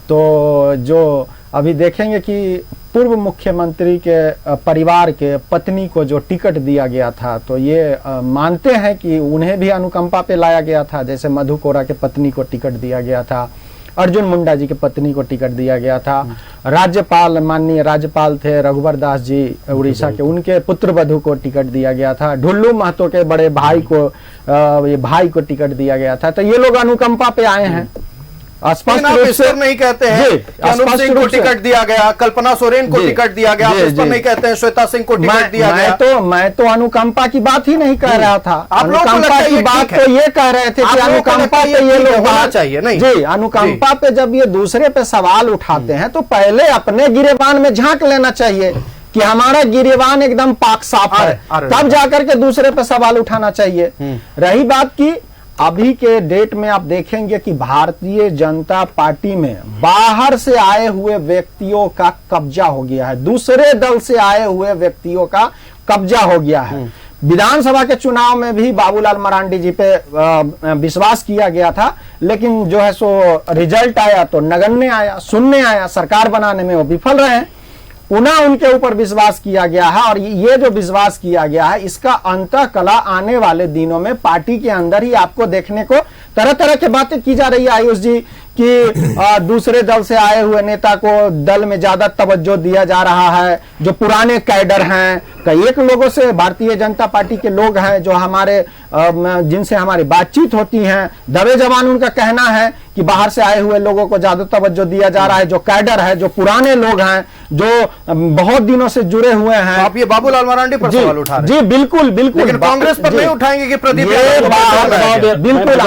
तो जो अभी देखेंगे कि पूर्व मुख्यमंत्री के परिवार के पत्नी को जो टिकट दिया गया था, तो ये मानते हैं कि उन्हें भी अनुकंपा पे लाया गया था। जैसे मधु कोरा के पत्नी को टिकट दिया गया था, अर्जुन मुंडा जी के पत्नी को टिकट दिया गया था, राज्यपाल, माननीय राज्यपाल थे रघुवर दास जी उड़ीसा के, उनके पुत्र वधू को टिकट दिया गया था, ढुल्लू महतो के बड़े भाई को, ये भाई को टिकट दिया गया था। तो ये लोग अनुकंपा पे आए हैं। स्पष्ट रूप से नहीं कहते हैं अनुप सिंह को टिकट दिया गया, कल्पना सोरेन को टिकट दिया गया, इस पर नहीं कहते हैं श्वेता सिंह को टिकट दिया गया। मैं तो अनुकंपा की बात ही नहीं कह रहा था। अनुकंपा की बात तो ये कह रहे थे कि अनुकंपा पे ये लोग होना चाहिए। नहीं जी, अनुकंपा पे जब ये दूसरे पे सवाल उठाते हैं तो पहले अपने गिरेबान में झांक लेना चाहिए कि हमारा गिरेबान एकदम पाक साफ है, तब जाकर के दूसरे पे सवाल उठाना चाहिए। रही बात की अभी के डेट में आप देखेंगे कि भारतीय जनता पार्टी में बाहर से आए हुए व्यक्तियों का कब्जा हो गया है, दूसरे दल से आए हुए व्यक्तियों का कब्जा हो गया है। विधानसभा के चुनाव में भी बाबूलाल मरांडी जी पे विश्वास किया गया था, लेकिन जो है सो रिजल्ट आया तो नगण्य आया, शून्य आया, सरकार बनाने में वो विफल रहे। पुनः उनके ऊपर विश्वास किया गया है और ये जो विश्वास किया गया है इसका अंतःकला आने वाले दिनों में पार्टी के अंदर ही आपको देखने को तरह तरह की बातें की जा रही है आयुष जी कि दूसरे दल से आए हुए नेता को दल में ज्यादा तवज्जो दिया जा रहा है। जो पुराने कैडर हैं, कई एक लोगों से भारतीय जनता पार्टी के लोग हैं जो हमारे जिनसे हमारी बातचीत होती है, दबे जबान उनका कहना है कि बाहर से आए हुए लोगों को ज्यादा तवज्जो दिया जा रहा है। जो कैडर है, जो पुराने लोग हैं, जो बहुत दिनों से जुड़े हुए हैं। आप ये बाबूलाल मरांडी पर सवाल उठा रहे हैं? जी बिल्कुल बिल्कुल, लेकिन कांग्रेस पर नहीं उठाएंगे कि प्रदीप? बिल्कुल,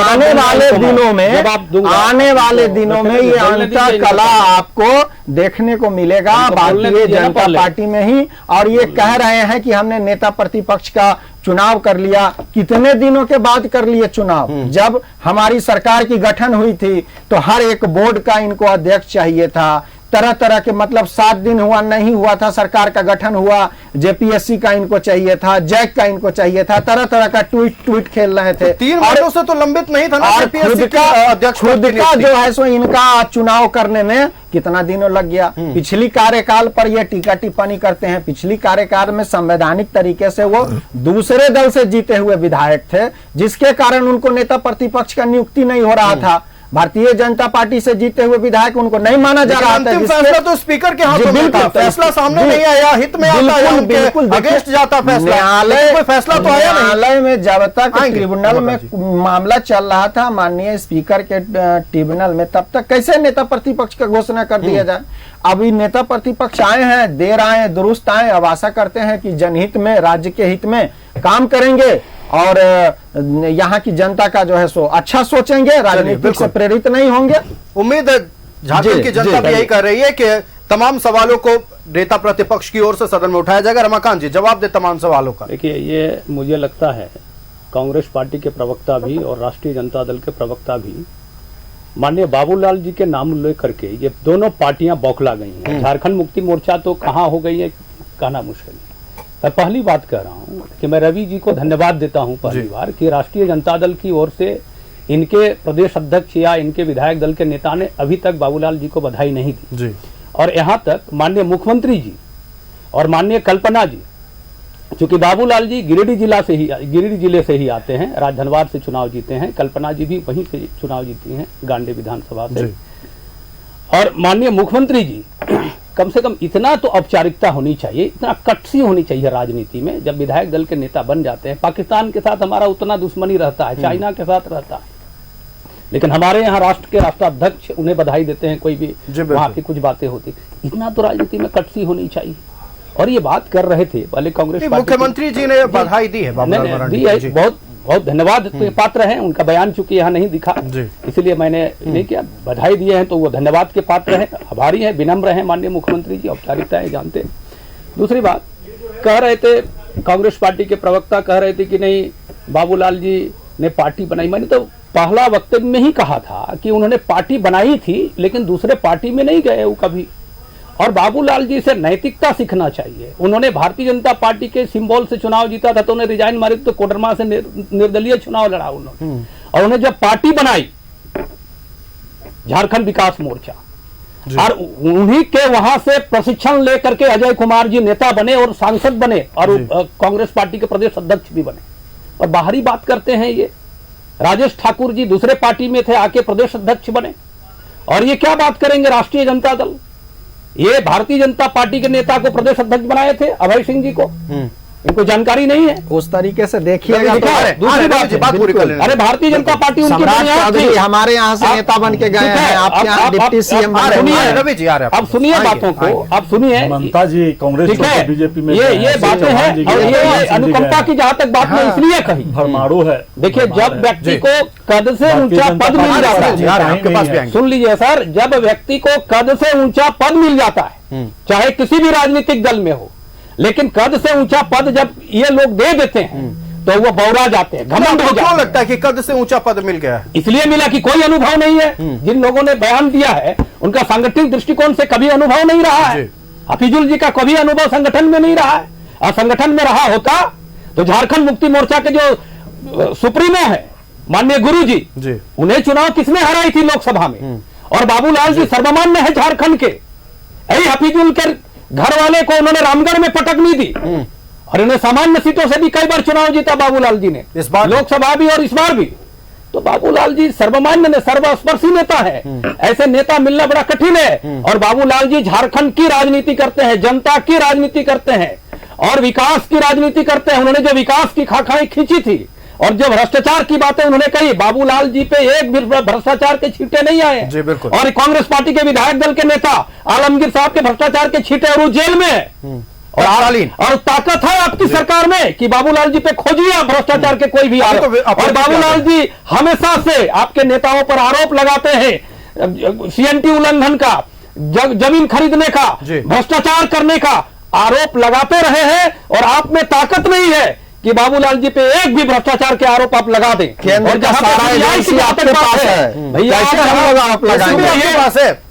आने वाले दिनों में ये अंतःकला आपको देखने को मिलेगा भारतीय जनता पार्टी में ही। और ये कह रहे हैं कि हमने नेता प्रतिपक्ष का चुनाव कर लिया। कितने दिनों के बाद कर लिए चुनाव? जब हमारी सरकार की गठन हुई थी तो हर एक बोर्ड का इनको अध्यक्ष चाहिए था, तरह तरह के, मतलब 7 दिन हुआ नहीं हुआ था सरकार का गठन हुआ, जेपीएससी का इनको चाहिए था, जैक का इनको चाहिए था, तरह तरह का ट्वीट खेल रहे थे। 3 महीनों से तो लंबित नहीं था ना जेपीएससी का अध्यक्ष, खुद का जो है सो इनका चुनाव करने में कितना दिनों लग गया। पिछली कार्यकाल पर ये टीका टिप्पणी करते हैं। पिछली कार्यकाल में संवैधानिक तरीके से वो दूसरे दल से जीते हुए विधायक थे, जिसके कारण उनको नेता प्रतिपक्ष का नियुक्ति नहीं हो रहा था। भारतीय जनता पार्टी से जीते हुए विधायक उनको नहीं माना जा रहा था। अंतिम फैसला तो स्पीकर के हाथों में था, फैसला सामने नहीं आया, हित में आता है, बिल्कुल अगेंस्ट जाता फैसला, न्यायालय फैसला तो आया नहीं। न्यायालय में जब तक ट्रिब्यूनल में मामला चल रहा था, माननीय स्पीकर के ट्रिब्यूनल में, तब तक कैसे नेता प्रतिपक्ष का घोषणा कर दिया जाए? अभी नेता प्रतिपक्ष आए हैं, देर आए दुरुस्त आए। अब आशा करते हैं कि जनहित में, राज्य के हित में काम करेंगे और यहाँ की जनता का जो है सो अच्छा सोचेंगे, राजनीतिक से प्रेरित नहीं होंगे। उम्मीद है झारखंड की जनता भी यही कर रही है कि तमाम सवालों को नेता प्रतिपक्ष की ओर से सदन में उठाया जाएगा। रमाकांत जी जवाब दे तमाम सवालों का। देखिए, ये मुझे लगता है कांग्रेस पार्टी के प्रवक्ता भी और राष्ट्रीय जनता दल के प्रवक्ता भी माननीय बाबूलाल जी के नाम लेकर के ये दोनों पार्टियां बौखला गई हैं। झारखंड मुक्ति मोर्चा तो कहां हो गई है कहना मुश्किल है। मैं पहली बात कह रहा हूं कि मैं रवि जी को धन्यवाद देता हूं पहली बार कि राष्ट्रीय जनता दल की ओर से इनके प्रदेश अध्यक्ष या इनके विधायक दल के नेता ने अभी तक बाबूलाल जी को बधाई नहीं दी जी। और यहाँ तक माननीय मुख्यमंत्री जी और माननीय कल्पना जी, चूंकि बाबूलाल जी गिरिडीह जिले से ही आते हैं, राजधनवार से चुनाव जीते हैं, कल्पना जी भी वहीं से चुनाव जीती हैं गांडी विधानसभा से, और माननीय मुख्यमंत्री जी कम से कम इतना तो औपचारिकता होनी चाहिए, इतना कटसी होनी चाहिए राजनीति में। जब विधायक दल के नेता बन जाते हैं, पाकिस्तान के साथ हमारा उतना दुश्मनी रहता है, चाइना के साथ रहता है, लेकिन हमारे यहाँ राष्ट्र के राष्ट्राध्यक्ष उन्हें बधाई देते हैं, कोई भी वहां की कुछ बातें होती, इतना तो राजनीति में कटसी होनी चाहिए। और ये बात कर रहे थे पहले कांग्रेस मुख्यमंत्री जी ने बधाई दी है, बहुत बहुत धन्यवाद पात्र हैं। उनका बयान चूंकि यहाँ नहीं दिखा इसलिए मैंने नहीं किया, बधाई दिए हैं तो वो धन्यवाद के पात्र हैं, आभारी हैं, विनम्र हैं माननीय मुख्यमंत्री जी, औपचारिकताएं जानते हैं। दूसरी बात कह रहे थे कांग्रेस पार्टी के प्रवक्ता कह रहे थे कि नहीं बाबूलाल जी ने पार्टी बनाई। मैंने तो पहला वक्तव्य में ही कहा था कि उन्होंने पार्टी बनाई थी लेकिन दूसरे पार्टी में नहीं गए वो कभी, और बाबूलाल जी से नैतिकता सीखना चाहिए। उन्होंने भारतीय जनता पार्टी के सिंबल से चुनाव जीता था तो उन्हें रिजाइन मारी, तो कोडरमा से निर्दलीय चुनाव लड़ा उन्होंने, और उन्हें जब पार्टी बनाई झारखंड विकास मोर्चा, और उन्हीं के वहां से प्रशिक्षण लेकर के अजय कुमार जी नेता बने और सांसद बने और कांग्रेस पार्टी के प्रदेश अध्यक्ष भी बने। और बाहरी बात करते हैं ये राजेश ठाकुर जी दूसरे पार्टी में थे, आके प्रदेश अध्यक्ष बने, और ये क्या बात करेंगे राष्ट्रीय जनता दल। ये भारतीय जनता पार्टी के नेता को प्रदेश अध्यक्ष बनाए थे अभय सिंह जी को, इनको जानकारी नहीं है उस तरीके से देखिएगा। दूसरी बात पूरी कर लेना। अरे भारतीय जनता पार्टी उनकी हमारे यहाँ से नेता बन के गए हैं, आपके यहाँ डिप्टी सीएम। अब सुनिए बातों को, अब सुनिए ममता जी कांग्रेस बीजेपी में ये बातें हैं, और ये अनुकंपा की जहाँ तक बात मैं इसलिए कही भरमारू है। देखिए जब व्यक्ति को कद से ऊंचा पद मिल जाता है, सुन लीजिए सर, जब व्यक्ति को कद से ऊंचा पद मिल जाता है चाहे किसी भी राजनीतिक दल में हो, लेकिन कद से ऊंचा पद जब ये लोग दे देते हैं तो वो बौरा जाते हैं, घमंड हो जाते हैं। क्यों लगता है कि कद से ऊंचा पद मिल गया है? इसलिए मिला कि कोई अनुभव नहीं है। जिन लोगों ने बयान दिया है उनका सांगठनिक दृष्टिकोण से कभी अनुभव नहीं रहा है। हफीजुल जी का कभी अनुभव संगठन में नहीं रहा है, और संगठन में रहा होता तो झारखंड मुक्ति मोर्चा के जो सुप्रीमो है माननीय गुरु जी, उन्हें चुनाव किसने हराई थी लोकसभा में, और बाबूलाल जी सर्वमान्य है झारखंड के। यही हफीजुल के घर वाले को उन्होंने रामगढ़ में पटक नहीं दी, और उन्हें सामान्य सीटों से भी कई बार चुनाव जीता बाबूलाल जी ने, इस बार लोकसभा भी और इस बार भी। तो बाबूलाल जी सर्वमान्य ने सर्वस्पर्शी नेता है, ऐसे नेता मिलना बड़ा कठिन है। और बाबूलाल जी झारखंड की राजनीति करते हैं, जनता की राजनीति करते हैं और विकास की राजनीति करते हैं। उन्होंने जो विकास की खाखाएं खींची थी और जो भ्रष्टाचार की बातें उन्होंने कही, बाबूलाल जी पे एक भी भ्रष्टाचार के छींटे नहीं आए। और कांग्रेस पार्टी के विधायक दल के नेता आलमगीर साहब के भ्रष्टाचार के छींटे और वो जेल में है। और ताकत है आपकी सरकार में कि बाबूलाल जी पे खोजिए आप भ्रष्टाचार के कोई भी आरोप। और बाबूलाल जी हमेशा से आपके नेताओं पर आरोप लगाते हैं सीएनटी उल्लंघन का, जमीन खरीदने का, भ्रष्टाचार करने का आरोप लगाते रहे हैं, और आप में ताकत नहीं है कि बाबूलाल जी पे एक भी भ्रष्टाचार के आरोप आप लगा दें। और जहां सारा एजेंसी आपके पास है भैया, आप लगाएंगे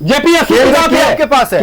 जेपीएससी आपके पास है,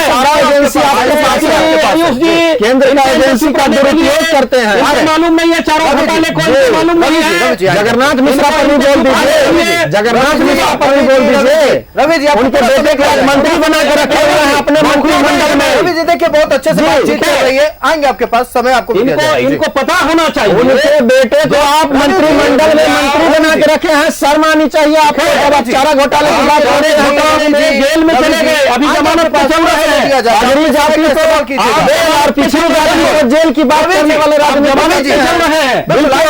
सारा एजेंसी आपके पास है, केंद्र का एजेंसी का दुरुपयोग करते हैं। मालूम नहीं है चारों घोटाले कौन मालूम नहीं है। जगन्नाथ मिश्रा पर भी बोल दीजिए, जगन्नाथ मिश्रा पर भी बोल दीजिए। रवि जी उनके बेटे को मंत्री बना के रखे हुए हैं अपने मंत्रिमंडल में। रवि जी देखिए बहुत अच्छे से बातचीत कर रही है, आएंगे आपके पास, समय आपको इनको पता होना चाहिए। उनके बेटे को आप मंत्रिमंडल में मंत्री बना के रखे हैं, शर्म आनी चाहिए आपको। जब आप चारा घोटाले की बात हो रही है, जेल में चले गए, अभी जमानत पर चल रहे हैं। अगली जाति को और पिछड़ी जाति को जेल की बात करने वाले जमानत चल रहे हैं,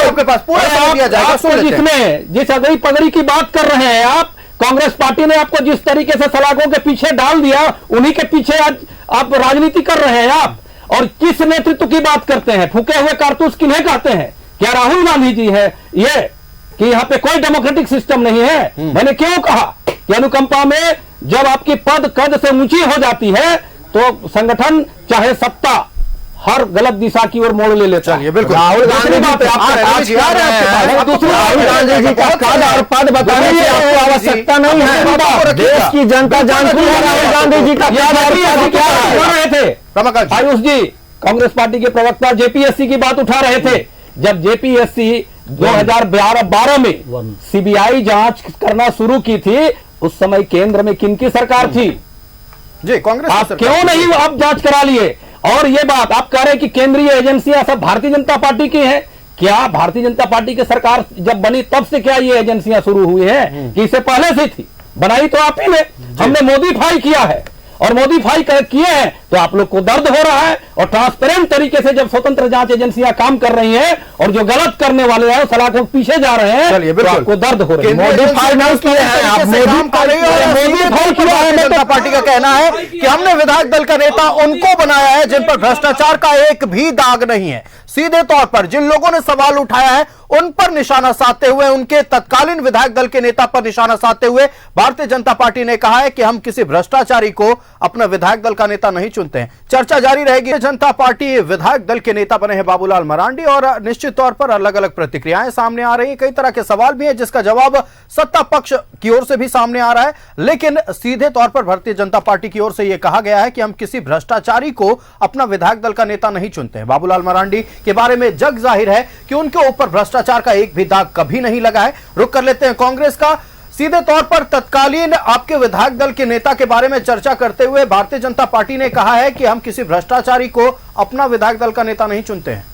आपके पास पूरा दिया जाएगा। जिसमें जिस अगली पगड़ी की बात कर रहे हैं आप, कांग्रेस पार्टी ने आपको जिस तरीके से सलाखों के पीछे डाल दिया, उन्हीं के पीछे आज आप राजनीति कर रहे हैं आप। और किस नेतृत्व की बात करते हैं? फूके हुए कारतूस किन्हें कहते हैं? क्या राहुल गांधी जी है ये कि यहाँ पे कोई डेमोक्रेटिक सिस्टम नहीं है? मैंने क्यों कहा कि अनुकंपा में जब आपकी पद कद से ऊंची हो जाती है तो संगठन चाहे सत्ता हर गलत दिशा की ओर मोड़ ले लेता है। बिल्कुल राहुल गांधी जी का पद और पद बताने की आपको आवश्यकता नहीं है। देश की जनता जानती है राहुल गांधी जी का रहे थे। आयुष जी कांग्रेस पार्टी के प्रवक्ता जेपीएससी की बात उठा रहे थे। जब जेपीएससी 2012 में सीबीआई जांच करना शुरू की थी, उस समय केंद्र में किनकी सरकार थी? जी कांग्रेस। आप क्यों नहीं अब जांच करा लिए? और ये बात आप कह रहे हैं कि केंद्रीय एजेंसियां सब भारतीय जनता पार्टी की हैं। क्या भारतीय जनता पार्टी की सरकार जब बनी तब से क्या ये एजेंसियां शुरू हुई हैं कि इससे पहले से थी? बनाई तो आप ही ने, हमने मॉडिफाई किया है और मॉडिफाई किए हैं तो आप लोग को दर्द हो रहा है। और ट्रांसपेरेंट तरीके से जब स्वतंत्र जांच एजेंसियां काम कर रही हैं और जो गलत करने वाले हैं सलाखों पीछे जा रहे हैं, तो आपको दर्द हो रहा है। मॉडिफाई नहीं किए हैं आप, भारतीय जनता पार्टी का कहना है कि हमने विधायक दल का नेता उनको बनाया है जिन पर भ्रष्टाचार का एक भी दाग नहीं है। सीधे तौर पर जिन लोगों ने सवाल उठाया है उन पर निशाना साधते हुए, उनके तत्कालीन विधायक दल के नेता पर निशाना साधते हुए भारतीय जनता पार्टी ने कहा है कि हम किसी भ्रष्टाचारी को अपना विधायक दल का नेता नहीं चुनते हैं। चर्चा जारी रहेगी। जनता पार्टी विधायक दल के नेता बने हैं बाबूलाल मरांडी और निश्चित तौर पर अलग अलग प्रतिक्रियाएं सामने आ रही हैं। कई तरह के सवाल भी हैं जिसका जवाब सत्ता पक्ष की ओर से भी सामने आ रहा है, लेकिन सीधे तौर पर भारतीय जनता पार्टी की ओर से यह कहा गया है कि हम किसी भ्रष्टाचारी को अपना विधायक दल का नेता नहीं चुनते हैं। बाबूलाल मरांडी के बारे में जग जाहिर है कि उनके ऊपर भ्रष्टाचार का एक भी दाग कभी नहीं लगा है। रुक कर लेते हैं कांग्रेस का। सीधे तौर पर तत्कालीन आपके विधायक दल के नेता के बारे में चर्चा करते हुए भारतीय जनता पार्टी ने कहा है कि हम किसी भ्रष्टाचारी को अपना विधायक दल का नेता नहीं चुनते हैं।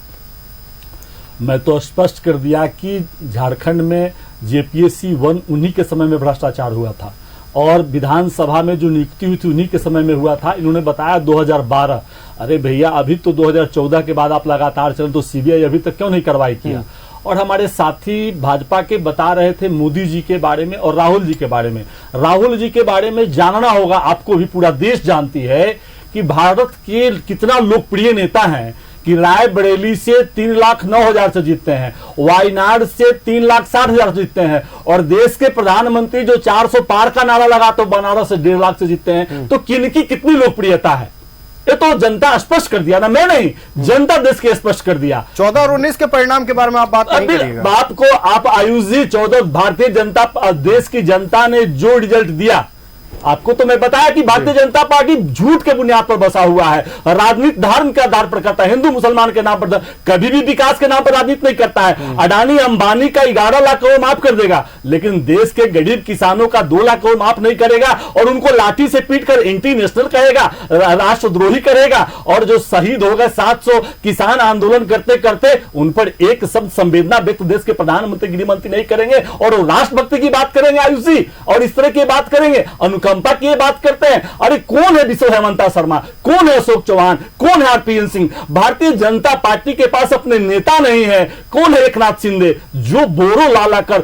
मैं तो स्पष्ट कर दिया कि झारखंड में जेपीएससी 1 उन्हीं के समय में भ्रष्टाचार हुआ था और विधानसभा में जो नियुक्ति हुई थी उन्हीं के समय में हुआ था। इन्होंने बताया 2012। अरे भैया अभी तो 2014 के बाद आप लगातार चले तो सीबीआई अभी तक क्यों नहीं कार्रवाई किया? और हमारे साथी भाजपा के बता रहे थे मोदी जी के बारे में और राहुल जी के बारे में। राहुल जी के बारे में जानना होगा, आपको भी पूरा देश जानती है कि भारत के कितना लोकप्रिय नेता हैं कि रायबरेली से 3,09,000 से जीतते हैं, वायनाड से 3,60,000 से जीतते हैं और देश के प्रधानमंत्री जो 400 पार का नारा लगा तो बनारस से 1.5 लाख से जीतते हैं। तो किनकी कितनी लोकप्रियता है ये तो जनता स्पष्ट कर दिया ना, मैं नहीं, जनता देश के स्पष्ट कर दिया। 14 और 19 के परिणाम के बारे में आप बात नहीं करिएगा। बात को आप आयुष जी 14 भारतीय जनता देश की जनता ने जो रिजल्ट दिया आपको तो मैं बताया कि भारतीय जनता पार्टी झूठ के बुनियाद पर बसा हुआ है, राजनीति धर्म के आधार पर करता है, हिंदू मुसलमान के नाम पर, कभी भी विकास के नाम पर राजनीति नहीं करता है। अडानी अंबानी का 11 लाख करोड़ माफ कर देगा लेकिन देश के गरीब किसानों का 2 लाख करोड़ माफ नहीं करेगा और उनको लाठी से पीटकर एंटी नेशनल कहेगा, राष्ट्रद्रोही करेगा। और जो शहीद हो गए 700 किसान आंदोलन करते करते उन पर एक शब्द संवेदना व्यक्त देश के प्रधानमंत्री गृह मंत्री नहीं करेंगे और राष्ट्रभक्ति की बात करेंगे आयुष जी और इस तरह की बात करेंगे, अनुकंपा की बात करते हैं। अरे कौन है विश्व हेमंता शर्मा, कौन है अशोक चौहान, कौन है आरपीएन सिंह? भारतीय जनता पार्टी के पास अपने नेता नहीं है। कौन है एकनाथ शिंदे जो बोरो ला कर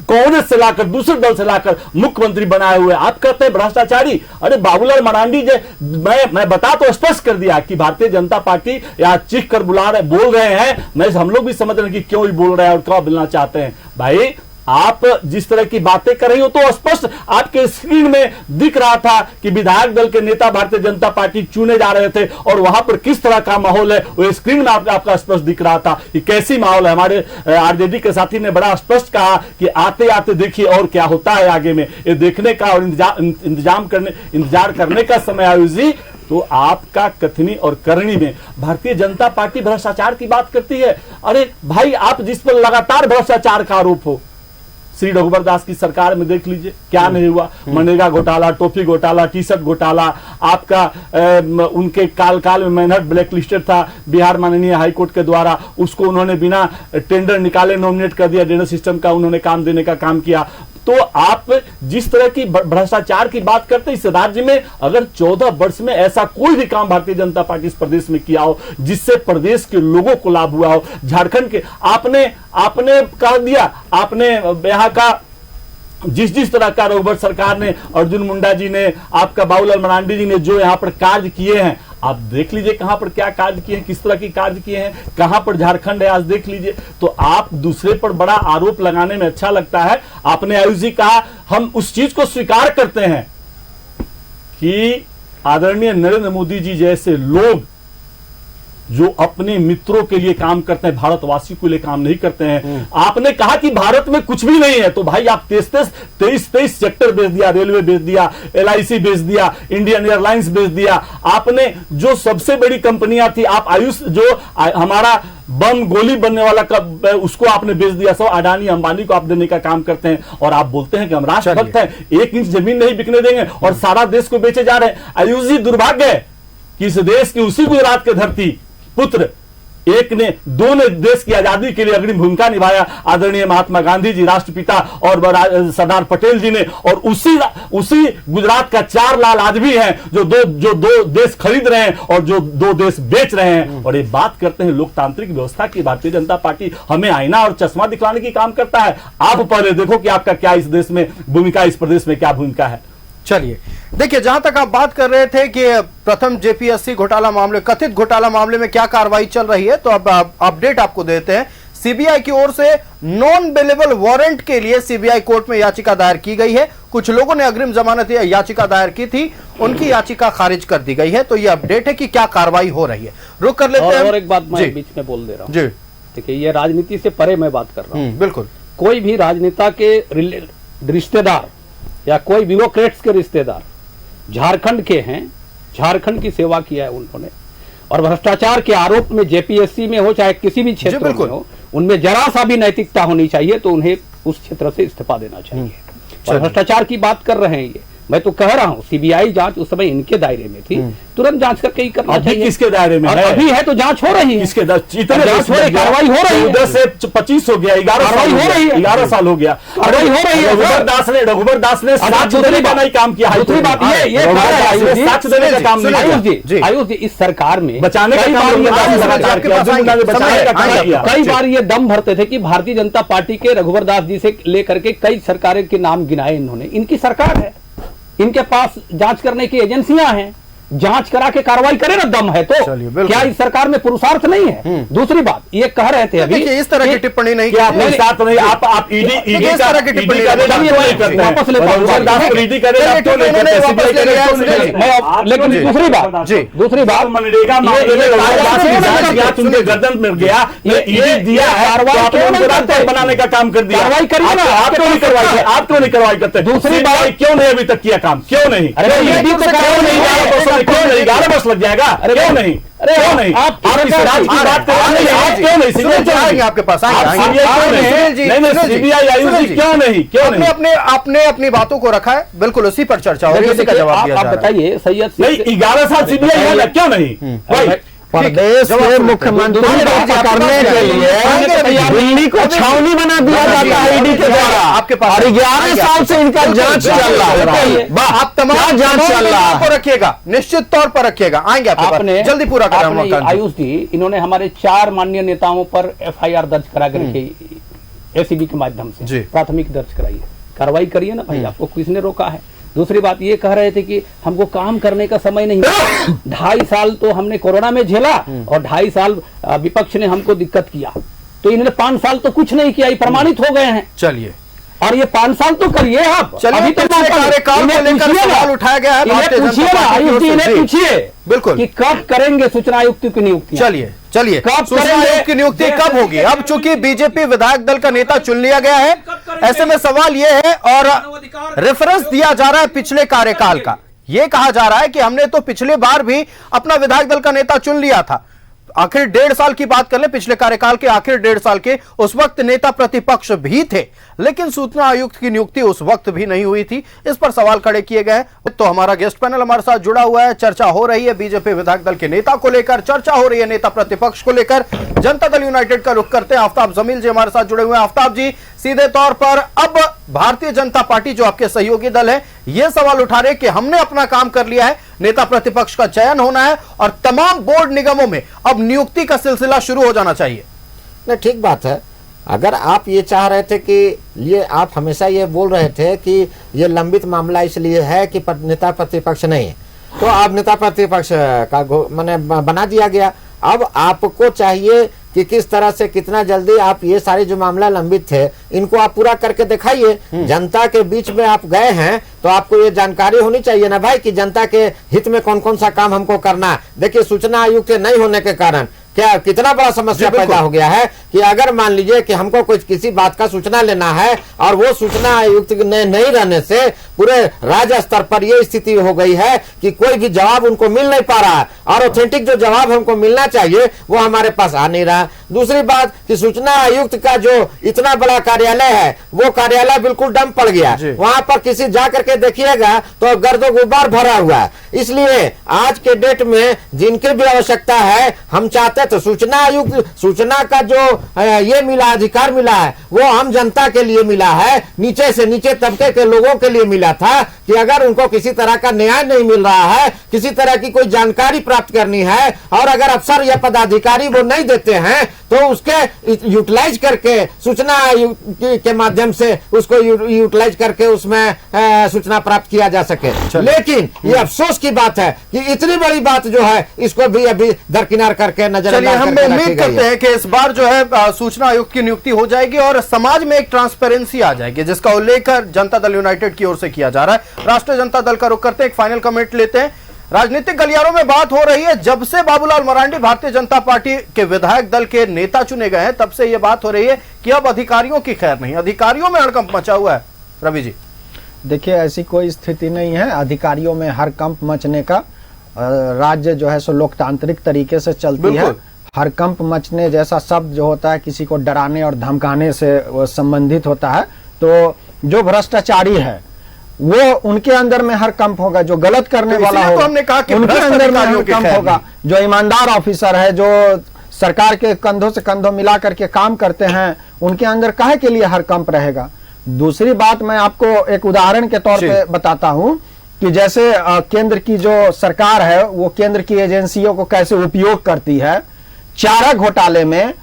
कांग्रेस से लाकर दूसरे दल से लाकर मुख्यमंत्री बनाए हुए, आप कहते हैं भ्रष्टाचारी। अरे बाबूलाल मरांडी मैं बता तो स्पष्ट कर दिया कि भारतीय जनता पार्टी या चीख कर बोल रहे हैं, मैं हम लोग भी समझ रहे हैं कि क्यों ही बोल रहे हैं और क्या बोलना चाहते हैं। भाई आप जिस तरह की बातें कर रही हो तो स्पष्ट आपके स्क्रीन में दिख रहा था कि विधायक दल के नेता भारतीय जनता पार्टी चुने जा रहे थे और वहां पर किस तरह का माहौल है वो स्क्रीन में आपका स्पष्ट दिख रहा था कि कैसी माहौल है। हमारे आरजेडी के साथी ने बड़ा स्पष्ट कहा कि आते आते देखिए और क्या होता है आगे में, ये देखने का और इंतजार करने का समय आयुषी। तो आपका कथनी और करनी में भारतीय जनता पार्टी भ्रष्टाचार की बात करती है। अरे भाई आप जिस पर लगातार भ्रष्टाचार का आरोप हो, श्री रघुवर दास की सरकार में देख लीजिए क्या नहीं हुआ। मनरेगा घोटाला, टोफी घोटाला, टी शर्ट घोटाला, आपका उनके काल में मैनहट ब्लैक लिस्टेड था बिहार माननीय हाईकोर्ट के द्वारा, उसको उन्होंने बिना टेंडर निकाले नॉमिनेट कर दिया, ड्रेनेज सिस्टम का उन्होंने काम देने का काम किया। तो आप जिस तरह की भ्रष्टाचार की बात करते हैं, इस राज्य में अगर 14 वर्ष में ऐसा कोई भी काम भारतीय जनता पार्टी इस प्रदेश में किया हो जिससे प्रदेश के लोगों को लाभ हुआ हो, झारखंड के आपने कह दिया, आपने यहाँ का जिस तरह का रघुवर सरकार ने, अर्जुन मुंडा जी ने, आपका बाबूलाल मरांडी जी ने जो यहाँ पर कार्य किए हैं, आप देख लीजिए कहां पर क्या कार्य किए हैं, किस तरह की कार्य किए हैं, कहां पर झारखंड है आज देख लीजिए। तो आप दूसरे पर बड़ा आरोप लगाने में अच्छा लगता है। आपने आयुष जी कहा हम उस चीज को स्वीकार करते हैं कि आदरणीय नरेंद्र मोदी जी जैसे लोग जो अपने मित्रों के लिए काम करते हैं, भारतवासी के लिए काम नहीं करते हैं। आपने कहा कि भारत में कुछ भी नहीं है, तो भाई आप 23 सेक्टर बेच दिया, रेलवे बेच दिया, LIC बेच दिया, इंडियन एयरलाइंस बेच दिया। आपने जो सबसे बड़ी कंपनियां थी, आप आयुष जो हमारा बम गोली बनने वाला उसको आपने बेच दिया। सब अडानी अंबानी को आप देने का काम करते हैं और आप बोलते हैं कि हम राष्ट्रभक्त हैं, 1 इंच जमीन नहीं बिकने देंगे और सारा देश को बेचे जा रहे हैं। आयुष जी, दुर्भाग्य है कि इस देश की उसी गुजरात की धरती पुत्र एक ने 2 ने देश की आजादी के लिए अग्रिम भूमिका निभाया, आदरणीय महात्मा गांधी जी राष्ट्रपिता और सरदार पटेल जी ने, और उसी गुजरात का 4 लाल आदमी हैं जो दो देश खरीद रहे हैं और जो 2 देश बेच रहे हैं। और ये बात करते हैं लोकतांत्रिक व्यवस्था की। भारतीय जनता पार्टी हमें आईना और चश्मा दिखलाने की काम करता है। आप पहले देखो कि आपका क्या इस देश में भूमिका, इस प्रदेश में क्या भूमिका है। चलिए, देखिए, जहां तक आप बात कर रहे थे कि प्रथम JPSC घोटाला मामले, कथित घोटाला मामले में क्या कार्रवाई चल रही है, तो अब अपडेट आपको देते हैं। CBI की ओर से नॉन बेलेबल वारंट के लिए CBI कोर्ट में याचिका दायर की गई है। कुछ लोगों ने अग्रिम जमानत याचिका दायर की थी, उनकी याचिका खारिज कर दी गई है। तो ये अपडेट है कि क्या कार्रवाई हो रही है। रुक कर लेते हैं। और एक बात मैं बीच में बोल दे रहा हूं जी। देखिए, ये राजनीति से परे मैं बात कर रहा हूं। बिल्कुल, कोई भी राजनेता के रिश्तेदार या कोई ब्यूरोक्रेट्स के रिश्तेदार झारखंड के हैं, झारखंड की सेवा किया है उन्होंने, और भ्रष्टाचार के आरोप में JPSC में हो चाहे किसी भी क्षेत्र में हो, उनमें जरा सा भी नैतिकता होनी चाहिए, तो उन्हें उस क्षेत्र से इस्तीफा देना चाहिए। और भ्रष्टाचार की बात कर रहे हैं ये, मैं तो कह रहा हूं CBI जांच उस समय इनके दायरे में थी, तुरंत जांच करके ही करना चाहिए। किसके दायरे में है? अभी है तो जांच हो रही है, किसके इतने जांच हो रही, कार्रवाई हो रही है। 14 से 25 हो गया, 11 साल हो रही है, 11 साल हो गया, कार्रवाई हो रही है। रघुवर दास ने साक्ष्य देने का नहीं काम किया। दूसरी बात ये साक्ष्य देने का काम नहीं किया। आयुष जी, इस सरकार में बचाने का कई बार ये दम भरते थे कि भारतीय जनता पार्टी के रघुवर दास जी से लेकर के कई सरकारों के नाम गिनाए इन्होंने। इनकी सरकार है, इनके पास जांच करने की एजेंसियां हैं, जांच करा के कार्रवाई करे ना, दम है तो। क्या इस सरकार में पुरुषार्थ नहीं है? दूसरी बात ये कह रहे थे अभी, इस तरह की टिप्पणी नहीं, आप ईडी इस तरह की टिप्पणी वापस लेकिन दूसरी बात मनरेगा उनके गर्दन में गया, ईडी दिया है, बनाने का काम कर दिया। कार्रवाई करिए ना, आप क्यों नहीं कार्रवाई करते? दूसरी बात, क्यों नहीं अभी तक किया काम? क्यों नहीं? क्यों नहीं? 11 वर्ष लग जाएगा? क्यों नहीं? क्यों नहीं? आप इस राज्य की बात कर रहे हैं, क्यों नहीं? CBI आपके पास CBI आयुष जी क्यों नहीं? क्यों नहीं? आपने अपनी बातों को रखा है, बिल्कुल उसी पर चर्चा हो रही है, का जवाब दिया जा रहा है। आप बताइए सैयद, नहीं 11 साल CBI है, क्यों नहीं? प्रदेश के मुख्यमंत्री करने के लिए दिल्ली को छावनी बना दिया जाता है ईडी के द्वारा। आपके पास 11 साल से इनका जांच चल रहा है। आप तमाम जांच चल रहा है, रखिएगा, निश्चित तौर पर रखिएगा, आएंगे आपने जल्दी पूरा करें। आयुष जी, इन्होंने हमारे 4 माननीय नेताओं पर FIR दर्ज करा करके ACB के माध्यम से प्राथमिक दर्ज कराई है। कार्रवाई करिए ना भाई, आपको किसने रोका है? दूसरी बात ये कह रहे थे कि हमको काम करने का समय नहीं। 2.5 साल तो हमने कोरोना में झेला और 2.5 साल विपक्ष ने हमको दिक्कत किया, तो इन्होंने 5 साल तो कुछ नहीं किया, ये प्रमाणित हो गए हैं। चलिए, और ये 5 साल तो करिए आप। अभी तो कार्यकाल को लेकर सवाल उठाया गया है, पूछिए बिल्कुल कि कब करेंगे सूचना आयुक्त की नियुक्ति। चलिए सूचना आयुक्त की नियुक्ति कब होगी? अब चूंकि बीजेपी विधायक दल का नेता चुन लिया गया है, ऐसे में सवाल यह है, और रेफरेंस दिया जा रहा है पिछले कार्यकाल का। यह कहा जा रहा है कि हमने तो पिछले बार भी अपना विधायक दल का नेता चुन लिया था। आखिर 1.5 साल की बात कर ले, पिछले कार्यकाल के आखिर 1.5 साल के, उस वक्त नेता प्रतिपक्ष भी थे, लेकिन सूचना आयुक्त की नियुक्ति उस वक्त भी नहीं हुई थी। इस पर सवाल खड़े किए गए। तो हमारा गेस्ट पैनल हमारे साथ जुड़ा हुआ है, चर्चा हो रही है बीजेपी विधायक दल के नेता को लेकर, चर्चा हो रही है नेता प्रतिपक्ष को लेकर। जनता दल यूनाइटेड का रुख करते हैं, आफ्ताब जमील जी हमारे साथ जुड़े हुए हैं। आफ्ताब जी, सीधे तौर पर अब भारतीय जनता पार्टी जो आपके सहयोगी दल है, यह सवाल उठा रहे कि हमने अपना काम कर लिया है, नेता प्रतिपक्ष का चयन होना है और तमाम बोर्ड निगमों में अब नियुक्ति का सिलसिला शुरू हो जाना चाहिए। नहीं, ठीक बात है। अगर आप ये चाह रहे थे कि ये आप हमेशा ये बोल रहे थे कि ये लंबित मामला इसलिए है कि नेता प्रतिपक्ष नहीं है, तो आप नेता प्रतिपक्ष का मैंने बना दिया गया। अब आपको चाहिए कि किस तरह से कितना जल्दी आप ये सारे जो मामला लंबित थे इनको आप पूरा करके दिखाइए। जनता के बीच में आप गए हैं तो आपको ये जानकारी होनी चाहिए ना भाई कि जनता के हित में कौन कौन सा काम हमको करना है। देखिए, सूचना आयुक्त के नहीं होने के कारण क्या कितना बड़ा समस्या पैदा हो गया है कि अगर मान लीजिए कि हमको कुछ किसी बात का सूचना लेना है और वो सूचना आयुक्त ने नहीं रहने से पूरे राज्य स्तर पर ये स्थिति हो गई है कि कोई भी जवाब उनको मिल नहीं पा रहा है और ऑथेंटिक जो जवाब हमको मिलना चाहिए वो हमारे पास आ नहीं रहा। दूसरी बात कि सूचना आयुक्त का जो इतना बड़ा कार्यालय है वो कार्यालय बिल्कुल डंप पड़ गया, वहां पर किसी जा करके देखिएगा तो गर्दो गुब्बार भरा हुआ है। इसलिए आज के डेट में जिनकी भी आवश्यकता है, हम चाहते तो सूचना आयुक्त, सूचना का जो ये मिला अधिकार मिला है वो आम जनता के लिए मिला है, नीचे से नीचे तबके के लोगों के लिए मिला था कि अगर उनको किसी तरह का न्याय नहीं मिल रहा है, किसी तरह की कोई जानकारी प्राप्त करनी है और अगर अफसर या पदाधिकारी वो नहीं देते हैं तो उसके यूटिलाइज करके सूचना आयुक्त के माध्यम से उसको यूटिलाइज करके उसमें सूचना प्राप्त किया जा सके। लेकिन ये अफसोस की बात है कि इतनी बड़ी बात जो है इसको भी अभी दरकिनार करके नजर। चलिए, हम उम्मीद करते हैं कि इस बार जो है सूचना आयुक्त की नियुक्ति हो जाएगी और समाज में एक ट्रांसपेरेंसी आ जाएगी जिसका उल्लेख जनता दल यूनाइटेड की ओर से किया जा रहा है। राष्ट्रीय जनता दल का रुख करते हैं, एक फाइनल कमेंट लेते हैं। राजनीतिक गलियारों में बात हो रही है, जब से बाबूलाल मरांडी भारतीय जनता पार्टी के विधायक दल के नेता चुने गए हैं तब से यह बात हो रही है कि अब अधिकारियों की खैर नहीं, अधिकारियों में हड़कंप मचा हुआ है। रवि जी, देखिए, ऐसी कोई स्थिति नहीं है अधिकारियों में हड़कंप मचने का। राज्य जो है सो लोकतांत्रिक तरीके से चलती है। हड़कंप मचने जैसा शब्द जो होता है किसी को डराने और धमकाने से संबंधित होता है। तो जो भ्रष्टाचारी है वो उनके अंदर में हड़कंप होगा, जो गलत करने वाला होगा हमने कहा कि उनके अंदर में हड़कंप होगा। जो ईमानदार ऑफिसर है, जो सरकार के कंधों से कंधों मिला करके काम करते हैं, उनके अंदर काहे के लिए हड़कंप रहेगा। दूसरी बात मैं आपको एक उदाहरण के तौर पे बताता हूं कि जैसे केंद्र की जो सरकार है वो केंद्र की एजेंसियों को कैसे उपयोग करती है। चारा घोटाले में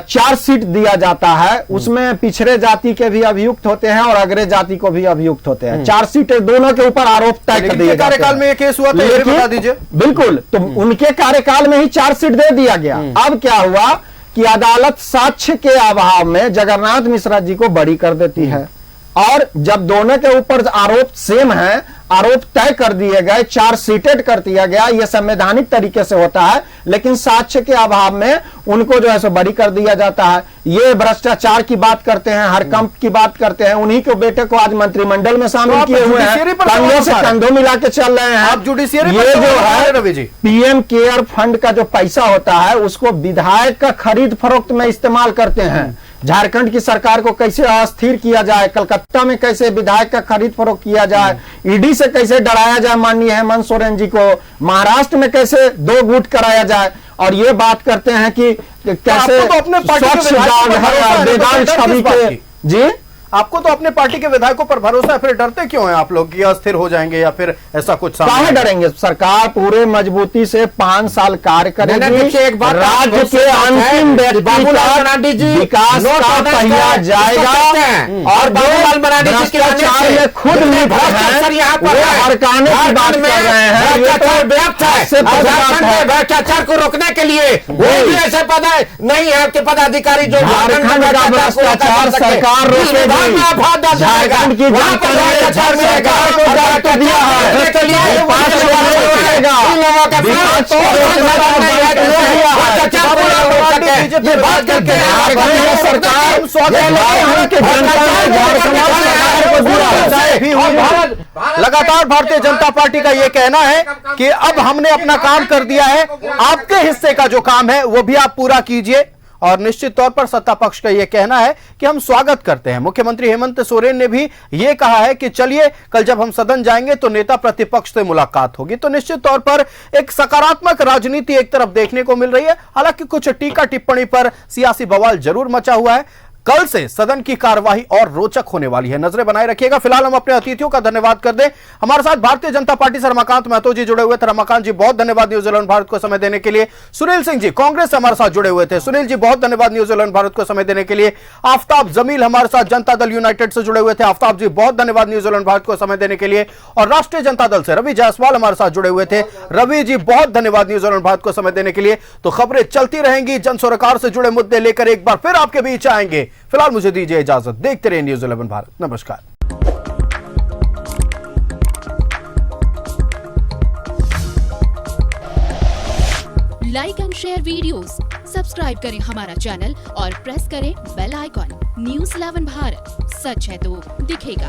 4 सीट दिया जाता है, उसमें पिछड़े जाति के भी अभियुक्त होते हैं और अग्रे जाति को भी अभियुक्त होते हैं। 4 सीटें दोनों के ऊपर आरोप तय कर दिए जाते हैं। कार्यकाल में ये केस हुआ था, ये बता दीजिए। बिल्कुल, तो उनके कार्यकाल में ही 4 सीट दे दिया गया। अब क्या हुआ कि अदालत साक्ष्य के अभाव में जगन्नाथ मिश्रा जी को बरी कर देती है और जब दोनों के ऊपर आरोप सेम है, आरोप तय कर दिए गए, 4 सीटेड कर दिया गया, यह संवैधानिक तरीके से होता है, लेकिन साक्ष्य के अभाव में उनको जो है सो बरी कर दिया जाता है। ये भ्रष्टाचार की बात करते हैं, हड़कंप की बात करते हैं। उन्हीं के बेटे को आज मंत्रिमंडल में शामिल किए हुए हैं, कंधों से कंधों मिला के चल रहे हैं। आप जुडिशियरी ये जो है Ravi ji, PM care fund का जो पैसा होता है उसको विधायक का खरीद फरोख्त में इस्तेमाल करते हैं। झारखंड की सरकार को कैसे अस्थिर किया जाए, कलकत्ता में कैसे विधायक का खरीद फरोख्त किया जाए, ईडी से कैसे डराया जाए माननीय हेमंत सोरेन जी को, महाराष्ट्र में कैसे 2 गुट कराया जाए, और ये बात करते हैं कि कैसे तो अपने छवि के जी आपको तो अपने पार्टी के विधायकों पर भरोसा है, फिर डरते क्यों हैं आप लोग कि अस्थिर हो जाएंगे या फिर ऐसा कुछ? काहे डरेंगे? सरकार पूरे मजबूती से 5 साल कार्य करेगी। एक बात राज्य के अंतिम बाबूलाल मरांडी जी विकास का पहिया जाएगा और बाबूलाल मरांडी जी के भ्रष्टाचार में खुद हड़काने की बात कर रहे हैं। भ्रष्टाचार को रोकने के लिए ऐसे पद नहीं है आपके पदाधिकारी जो झारखंड का भ्रष्टाचार सरकार रोकेगी। झारखंड की जनता ने सरकार को दायित्व दिया है, लगातार भारतीय जनता पार्टी का यह कहना है कि अब हमने अपना काम कर दिया है, आपके हिस्से का जो काम है वो भी आप पूरा कीजिए। और निश्चित तौर पर सत्ता पक्ष का यह कहना है कि हम स्वागत करते हैं। मुख्यमंत्री हेमंत सोरेन ने भी यह कहा है कि चलिए कल जब हम सदन जाएंगे तो नेता प्रतिपक्ष से मुलाकात होगी। तो निश्चित तौर पर एक सकारात्मक राजनीति एक तरफ देखने को मिल रही है। हालांकि कुछ टीका टिप्पणी पर सियासी बवाल जरूर मचा हुआ है। कल से सदन की कार्यवाही और रोचक होने वाली है, नजरें बनाए रखिएगा। फिलहाल हम अपने अतिथियों का धन्यवाद कर दें। हमारे साथ भारतीय जनता पार्टी से रमाकांत महतो जी जुड़े हुए थे। रमाकांत जी बहुत धन्यवाद न्यूज 11 भारत को समय देने के लिए। सुनील सिंह जी कांग्रेस से हमारे साथ जुड़े हुए थे। सुनील जी बहुत धन्यवाद न्यूज 11 भारत को समय देने के लिए। आफ्ताब जमील हमारे साथ जनता दल यूनाइटेड से जुड़े हुए थे। आफ्ताब जी बहुत धन्यवाद न्यूज 11 भारत को समय देने के लिए। और राष्ट्रीय जनता दल से रवि जायसवाल हमारे साथ जुड़े हुए थे। रवि जी बहुत धन्यवाद न्यूज 11 भारत को समय देने के लिए। तो खबरें चलती रहेंगी, जन सरोकार से जुड़े मुद्दे लेकर एक बार फिर आपके बीच आएंगे। फिलहाल मुझे दीजिए इजाजत, देखते रहिए न्यूज 11 भारत। नमस्कार। Like and share videos, subscribe करें हमारा चैनल और प्रेस करें बेल आइकॉन। न्यूज 11 भारत, सच है तो दिखेगा।